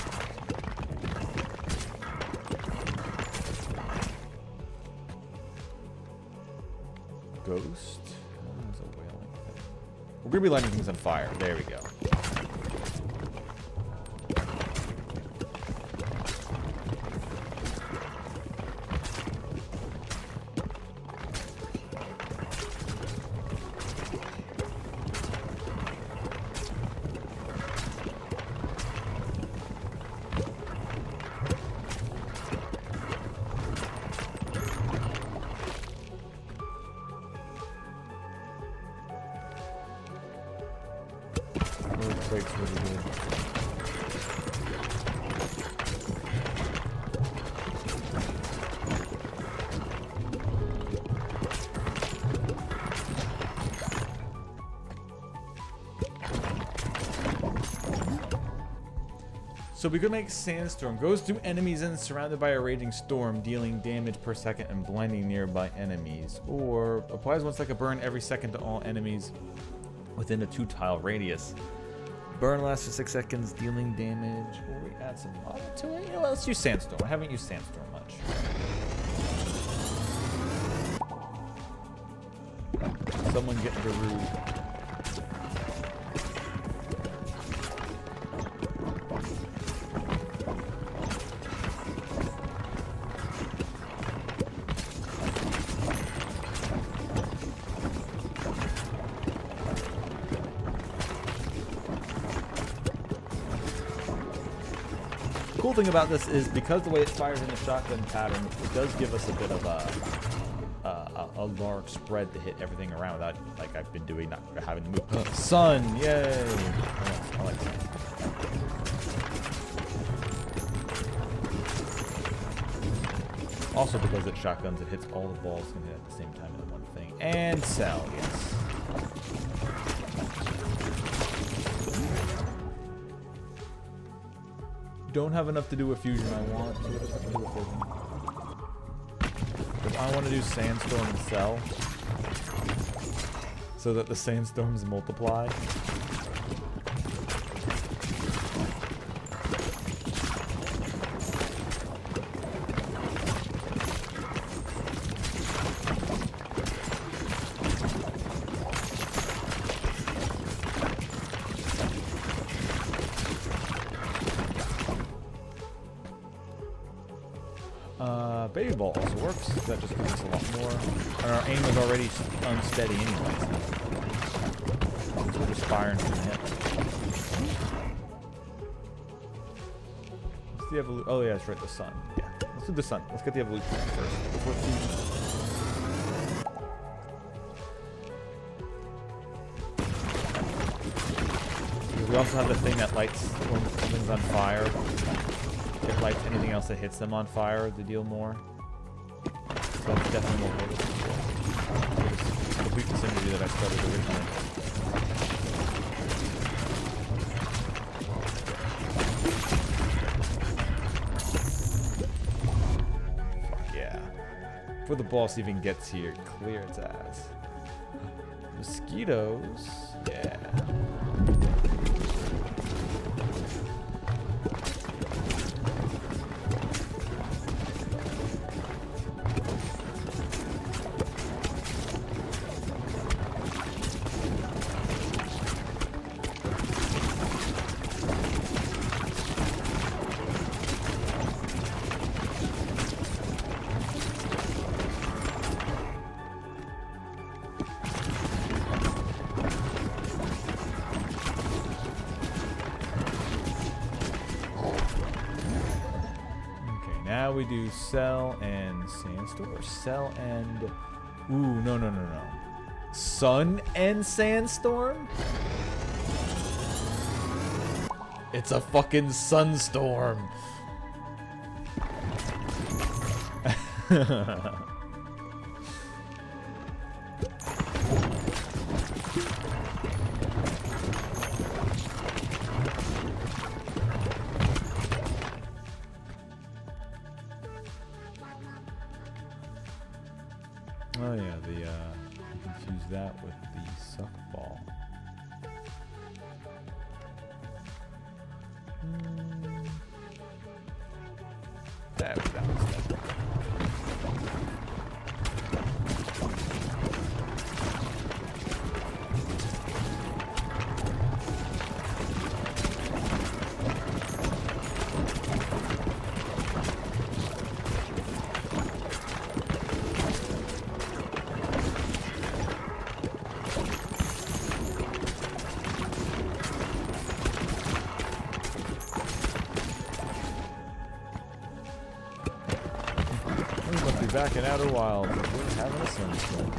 Ghost? There's a wailing thing. We're gonna be lighting things on fire. There we go. So we could make Sandstorm. Goes through enemies and surrounded by a raging storm, dealing damage per second and blinding nearby enemies. Or applies once like a burn every second to all enemies within a 2-tile radius. Burn lasts for 6 seconds, dealing damage. Or we add some lava to it? You know what, let's use Sandstorm. I haven't used Sandstorm much. Someone get Darude. Cool thing about this is because the way it fires in the shotgun pattern, it does give us a bit of a large spread to hit everything around without, like I've been doing, not having to move. Sun, yay! I like sun. Also because it shotguns, it hits all the balls can hit at the same time in one thing. And Cell, yes. Don't have enough to do a fusion. I want to do a fusion. Because I want to do Sandstorm and Cell. So that the Sandstorms multiply. Baby Ball also works. That just gives us a lot more. And our aim is already unsteady anyways. So we're just firing from the hip. What's the evolution? Oh yeah, that's right, the sun. Yeah. Let's do the sun. Let's get the evolution first. Before we also have the thing that lights when something's on fire. It lights anything else that hits them on fire to deal more. So that's definitely more good. Complete the synergy that I started originally. Fuck yeah. Before the boss even gets here, clear its ass. Mosquitoes? Yeah. Now we do Cell and Sandstorm, or Cell and... Ooh, no. Sun and Sandstorm? It's a fucking sunstorm. Oh yeah, you confuse that with the suck ball. That was that. Back in Outer Wilds, we're having a sunstorm.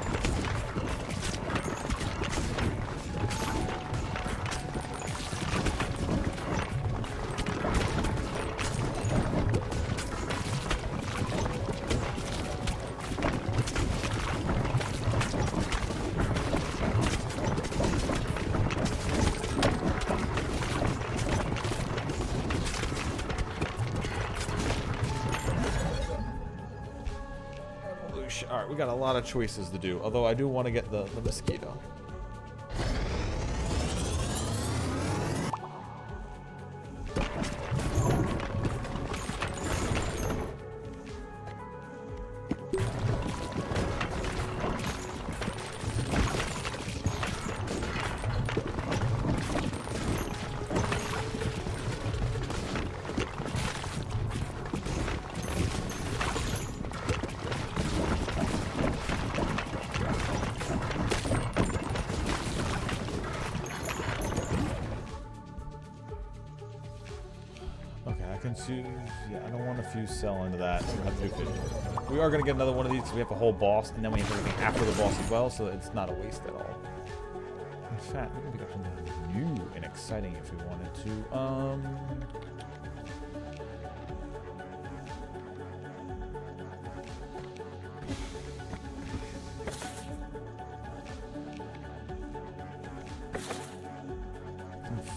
Alright, we got a lot of choices to do, although I do want to get the mosquito. fuse. Yeah, I don't want to fuse cell into that. So we'll have to do fission. We are going to get another one of these because we have a whole boss, and then we have everything after the boss as well, so it's not a waste at all. In fact, we can pick up something new and exciting if we wanted to.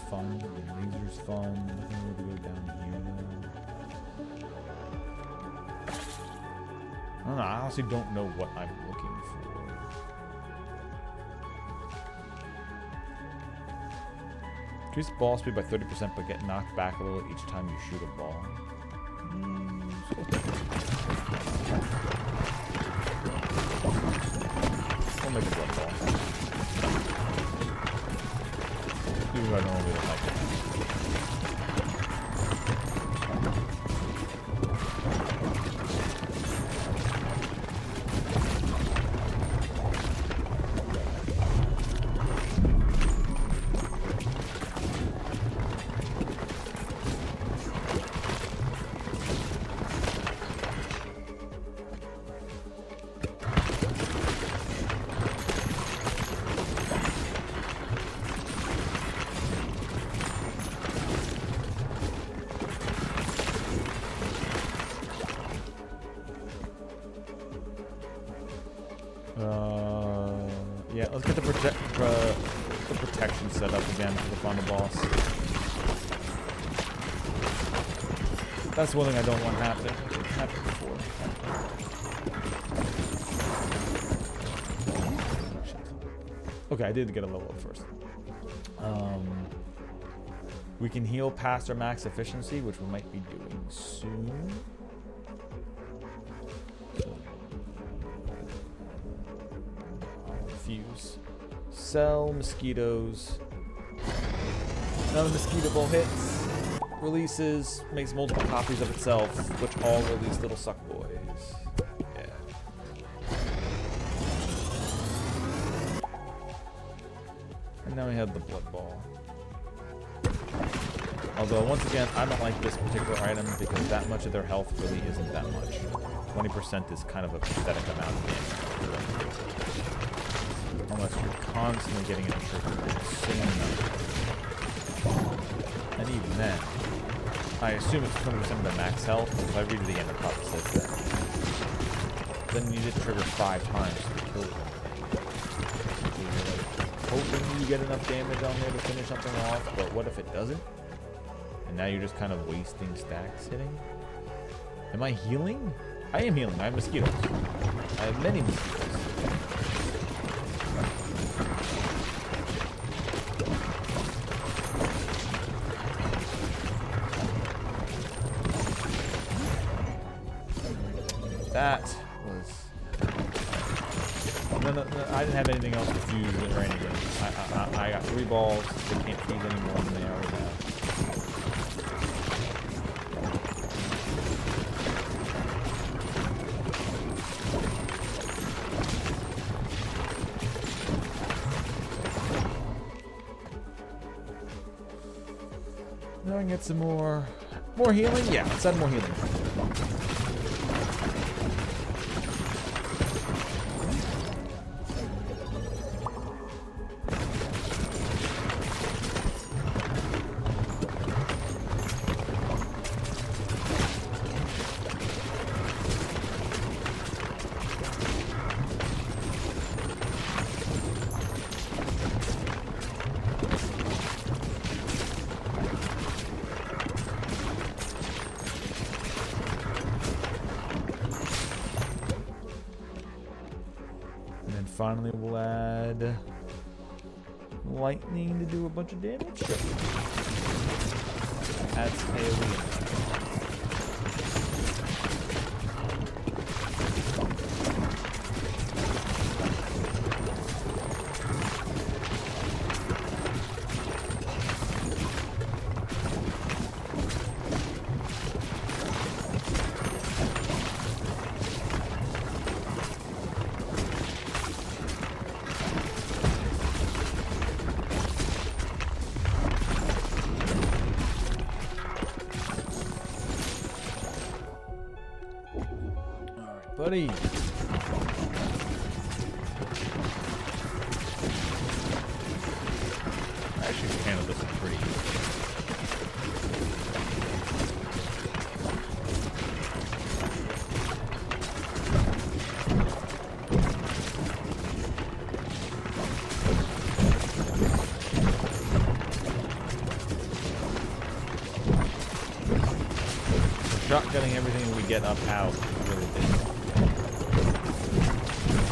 Fun. The laser's fun. Nothing really to go down here though. I don't know. I honestly don't know what I'm looking for. Increase ball speed by 30% but get knocked back a little each time you shoot a ball. We'll make a blood ball. Even though I don't really like it. Yeah, let's get the protection set up again for the final boss. That's one thing I don't want happening. It happened before. Okay, I did get a level up first. We can heal past our max efficiency, which we might be doing soon. Fuse. Cell, mosquitoes. Another mosquito ball hits. Releases, makes multiple copies of itself, which all release little suck boys. Yeah. And now we have the blood ball. Although, once again, I don't like this particular item because that much of their health really isn't that much. 20% is kind of a pathetic amount of damage. Unless you're constantly getting it triggered. And even then, I assume it's 20% of the max health. If I read to the end, it probably says that. Then you just trigger 5 times to kill them. So you're like hoping you get enough damage on there to finish something off, but what if it doesn't? And now you're just kind of wasting stacks hitting? Am I healing? I am healing. I have mosquitoes. I have many mosquitoes. That was... No, I didn't have anything else to fuse or anything. I got 3 balls. They can't fuse any more than they already have. Now I can get some more healing? Yeah, let's add more healing. Finally, we'll add lightning to do a bunch of damage. Sure. Adds AoE. buddy. I actually handled this one pretty easy. Shotgunning everything we get up out is really big.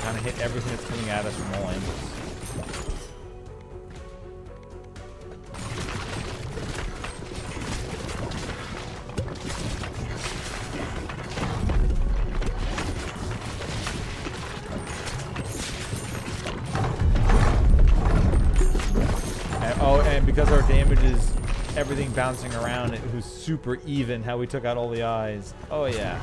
Kind of hit everything that's coming at us from all angles. And because our damage is everything bouncing around, it was super even how we took out all the eyes. Oh yeah.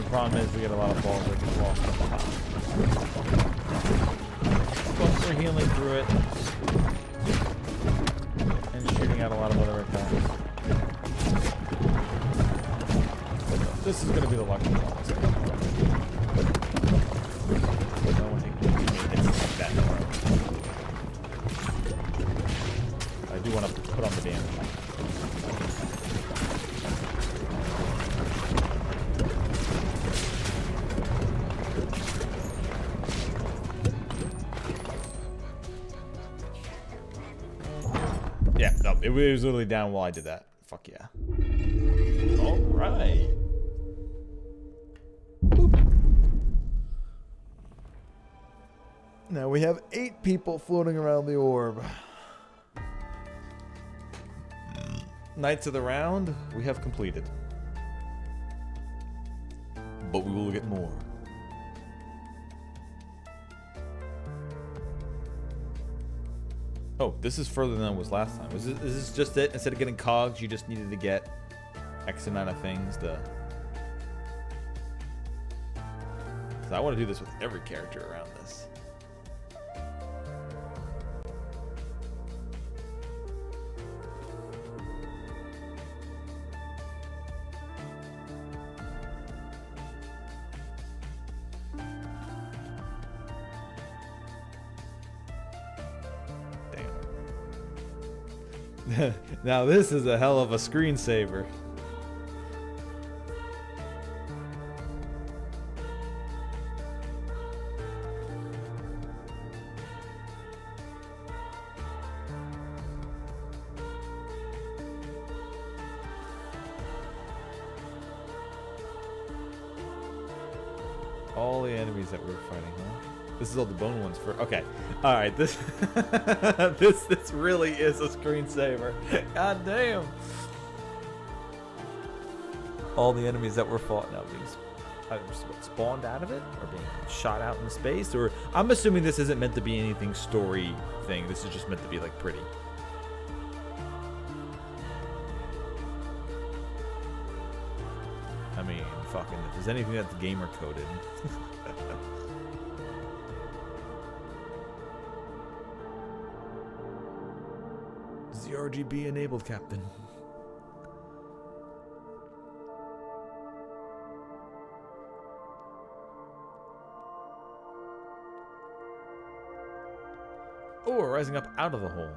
Problem is we get a lot of balls that get lost at the top. But we're healing through it and shooting out a lot of other attacks. This is going to be the lucky ball. I don't want to take hits like that anymore. I do want to put on the damage. Yeah, no, it was literally down while I did that. Fuck yeah. Alright. Now we have 8 people floating around the orb. Knights of the Round, we have completed. But we will get more. Oh, this is further than it was last time. Is this just it? Instead of getting cogs, you just needed to get X amount of things to... So I want to do this with every character around this. Now this is a hell of a screensaver. All the enemies that we're fighting, huh? This is all the bone ones for. Okay, all right. This this really is a screensaver. God damn! All the enemies that were fought now being either spawned out of it or being shot out in space. Or I'm assuming this isn't meant to be anything story thing. This is just meant to be like pretty. I mean, fucking, if there's anything that's gamer coded. The RGB enabled, Captain. Oh, we're rising up out of the hole.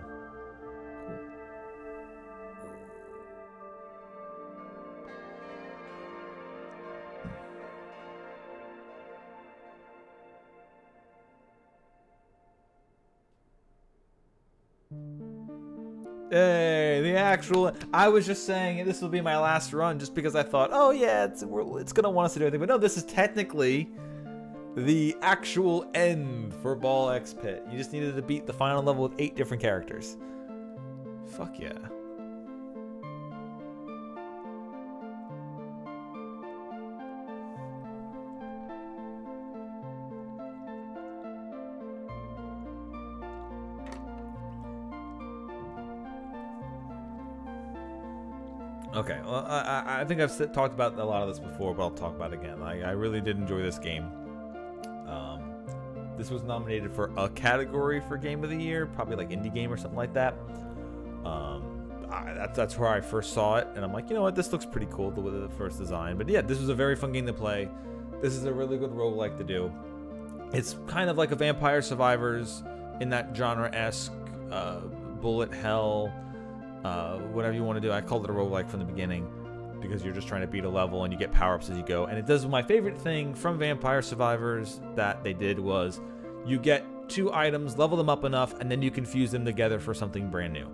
Hey, the actual... I was just saying this will be my last run just because I thought, oh yeah, it's going to want us to do everything. But no, this is technically the actual end for Ball X Pit. You just needed to beat the final level with 8 different characters. Fuck yeah. Okay, well, I think I've talked about a lot of this before, but I'll talk about it again. I really did enjoy this game. This was nominated for a category for Game of the Year, probably like Indie Game or something like that. That's where I first saw it, and I'm like, you know what, this looks pretty cool, the first design. But yeah, this was a very fun game to play. This is a really good roguelike to do. It's kind of like a Vampire Survivors in that genre-esque, bullet hell, whatever you want to do. I called it a roguelike from the beginning because you're just trying to beat a level and you get power-ups as you go. And it does my favorite thing from Vampire Survivors that they did was you get 2 items, level them up enough, and then you can fuse them together for something brand new.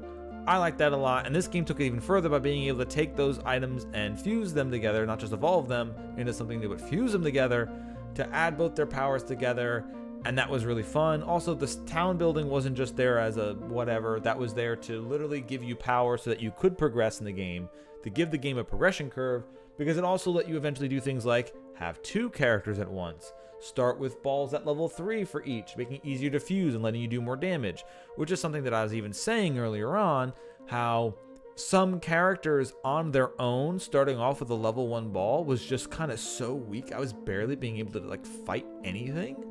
I like that a lot, and this game took it even further by being able to take those items and fuse them together, not just evolve them into something new, but fuse them together to add both their powers together, and that was really fun. Also, this town building wasn't just there as a whatever, that was there to literally give you power so that you could progress in the game, to give the game a progression curve, because it also let you eventually do things like have 2 characters at once, start with balls at level 3 for each, making it easier to fuse and letting you do more damage, which is something that I was even saying earlier on, how some characters on their own, starting off with a level 1 ball, was just kind of so weak. I was barely being able to like fight anything.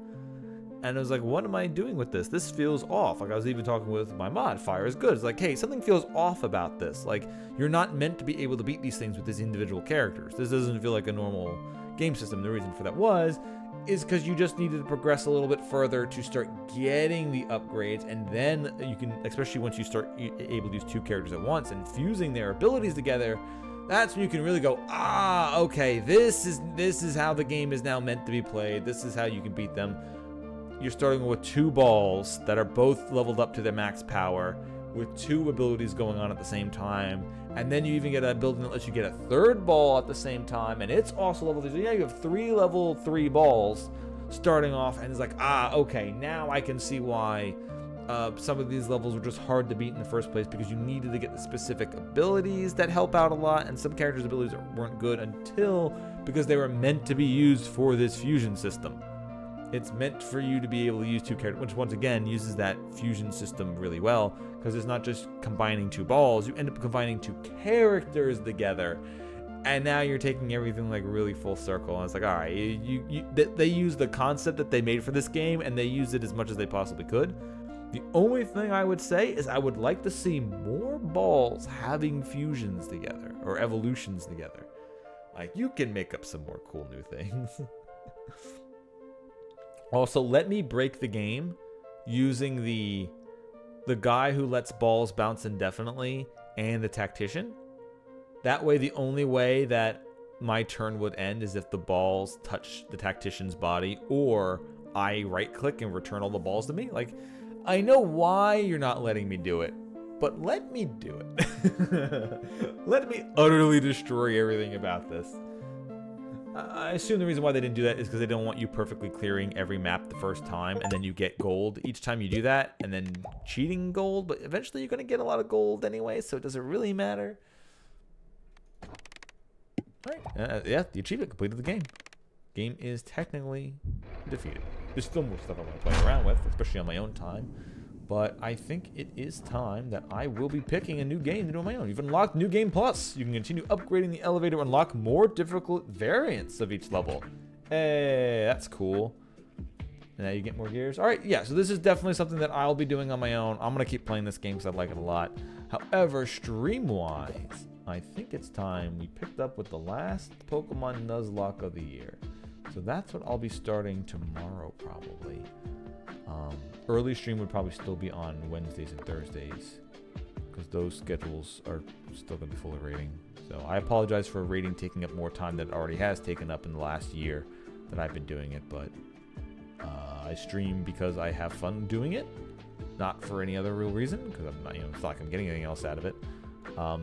And I was like, what am I doing with this? This feels off. Like I was even talking with my mod, Fire is Good. It's like, hey, something feels off about this. Like you're not meant to be able to beat these things with these individual characters. This doesn't feel like a normal game system. The reason for that is because you just needed to progress a little bit further to start getting the upgrades, and then you can, especially once you start able to use 2 characters at once and fusing their abilities together, that's when you can really go, okay, this is how the game is now meant to be played. This is how you can beat them. You're starting with 2 balls that are both leveled up to their max power, with 2 abilities going on at the same time, and then you even get a building that lets you get a 3rd ball at the same time, and it's also level 3. So yeah, you have 3 level 3 balls starting off, and it's like, okay, now I can see why some of these levels were just hard to beat in the first place, because you needed to get the specific abilities that help out a lot, and some characters' abilities weren't good because they were meant to be used for this fusion system. It's meant for you to be able to use 2 characters, which once again uses that fusion system really well, because it's not just combining 2 balls, you end up combining 2 characters together, and now you're taking everything like really full circle, and it's like, all right, they use the concept that they made for this game, and they use it as much as they possibly could. The only thing I would say is I would like to see more balls having fusions together, or evolutions together. Like, you can make up some more cool new things. Also, let me break the game using the guy who lets balls bounce indefinitely and the tactician. That way, the only way that my turn would end is if the balls touch the tactician's body, or I right-click and return all the balls to me. Like, I know why you're not letting me do it, but let me do it. Let me utterly destroy everything about this. I assume the reason why they didn't do that is because they don't want you perfectly clearing every map the first time, and then you get gold each time you do that, and then cheating gold, but eventually you're going to get a lot of gold anyway, so it doesn't really matter. Alright, yeah, the achievement completed the game. Game is technically defeated. There's still more stuff I want to play around with, especially on my own time. But I think it is time that I will be picking a new game to do on my own. You've unlocked New Game Plus. You can continue upgrading the elevator to unlock more difficult variants of each level. Hey, that's cool. And now you get more gears. All right, yeah, so this is definitely something that I'll be doing on my own. I'm going to keep playing this game because I like it a lot. However, stream-wise, I think it's time we picked up with the last Pokemon Nuzlocke of the year. So that's what I'll be starting tomorrow, probably. Early stream would probably still be on Wednesdays and Thursdays, because those schedules are still going to be full of rating. So I apologize for rating taking up more time than it already has taken up in the last year that I've been doing it, but I stream because I have fun doing it, not for any other real reason, because I'm not, it's not like I'm getting anything else out of it.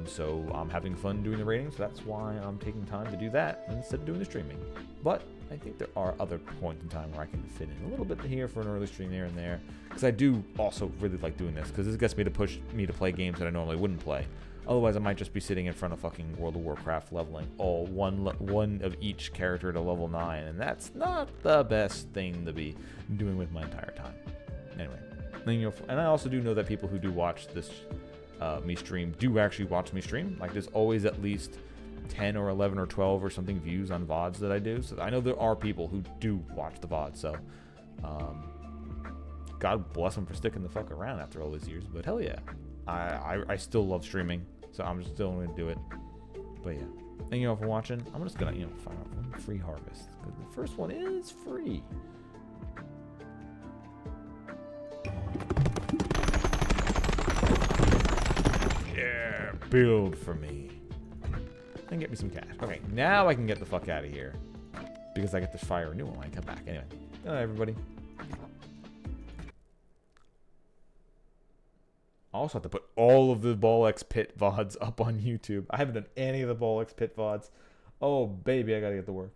So I'm having fun doing the ratings, so that's why I'm taking time to do that instead of doing the streaming. But I think there are other points in time where I can fit in a little bit here for an early stream there and there, because I do also really like doing this, because this gets me to push me to play games that I normally wouldn't play. Otherwise, I might just be sitting in front of fucking World of Warcraft leveling all one of each character to level 9, and that's not the best thing to be doing with my entire time. Anyway, and I also do know that people who do watch this me stream do actually watch me stream. Like, there's always at least 10 or 11 or 12 or something views on VODs that I do. So I know there are people who do watch the VODs. So, God bless them for sticking the fuck around after all these years. But hell yeah, I still love streaming. So I'm just still going to do it. But yeah, thank you all for watching. I'm just going to, fire up one free harvest. Because the first one is free. Yeah, build for me. And get me some cash. Okay, now I can get the fuck out of here. Because I get to fire a new one when I come back. Anyway, good night, everybody. I also have to put all of the Ball X Pit VODs up on YouTube. I haven't done any of the Ball X Pit VODs. Oh, baby, I gotta get to work.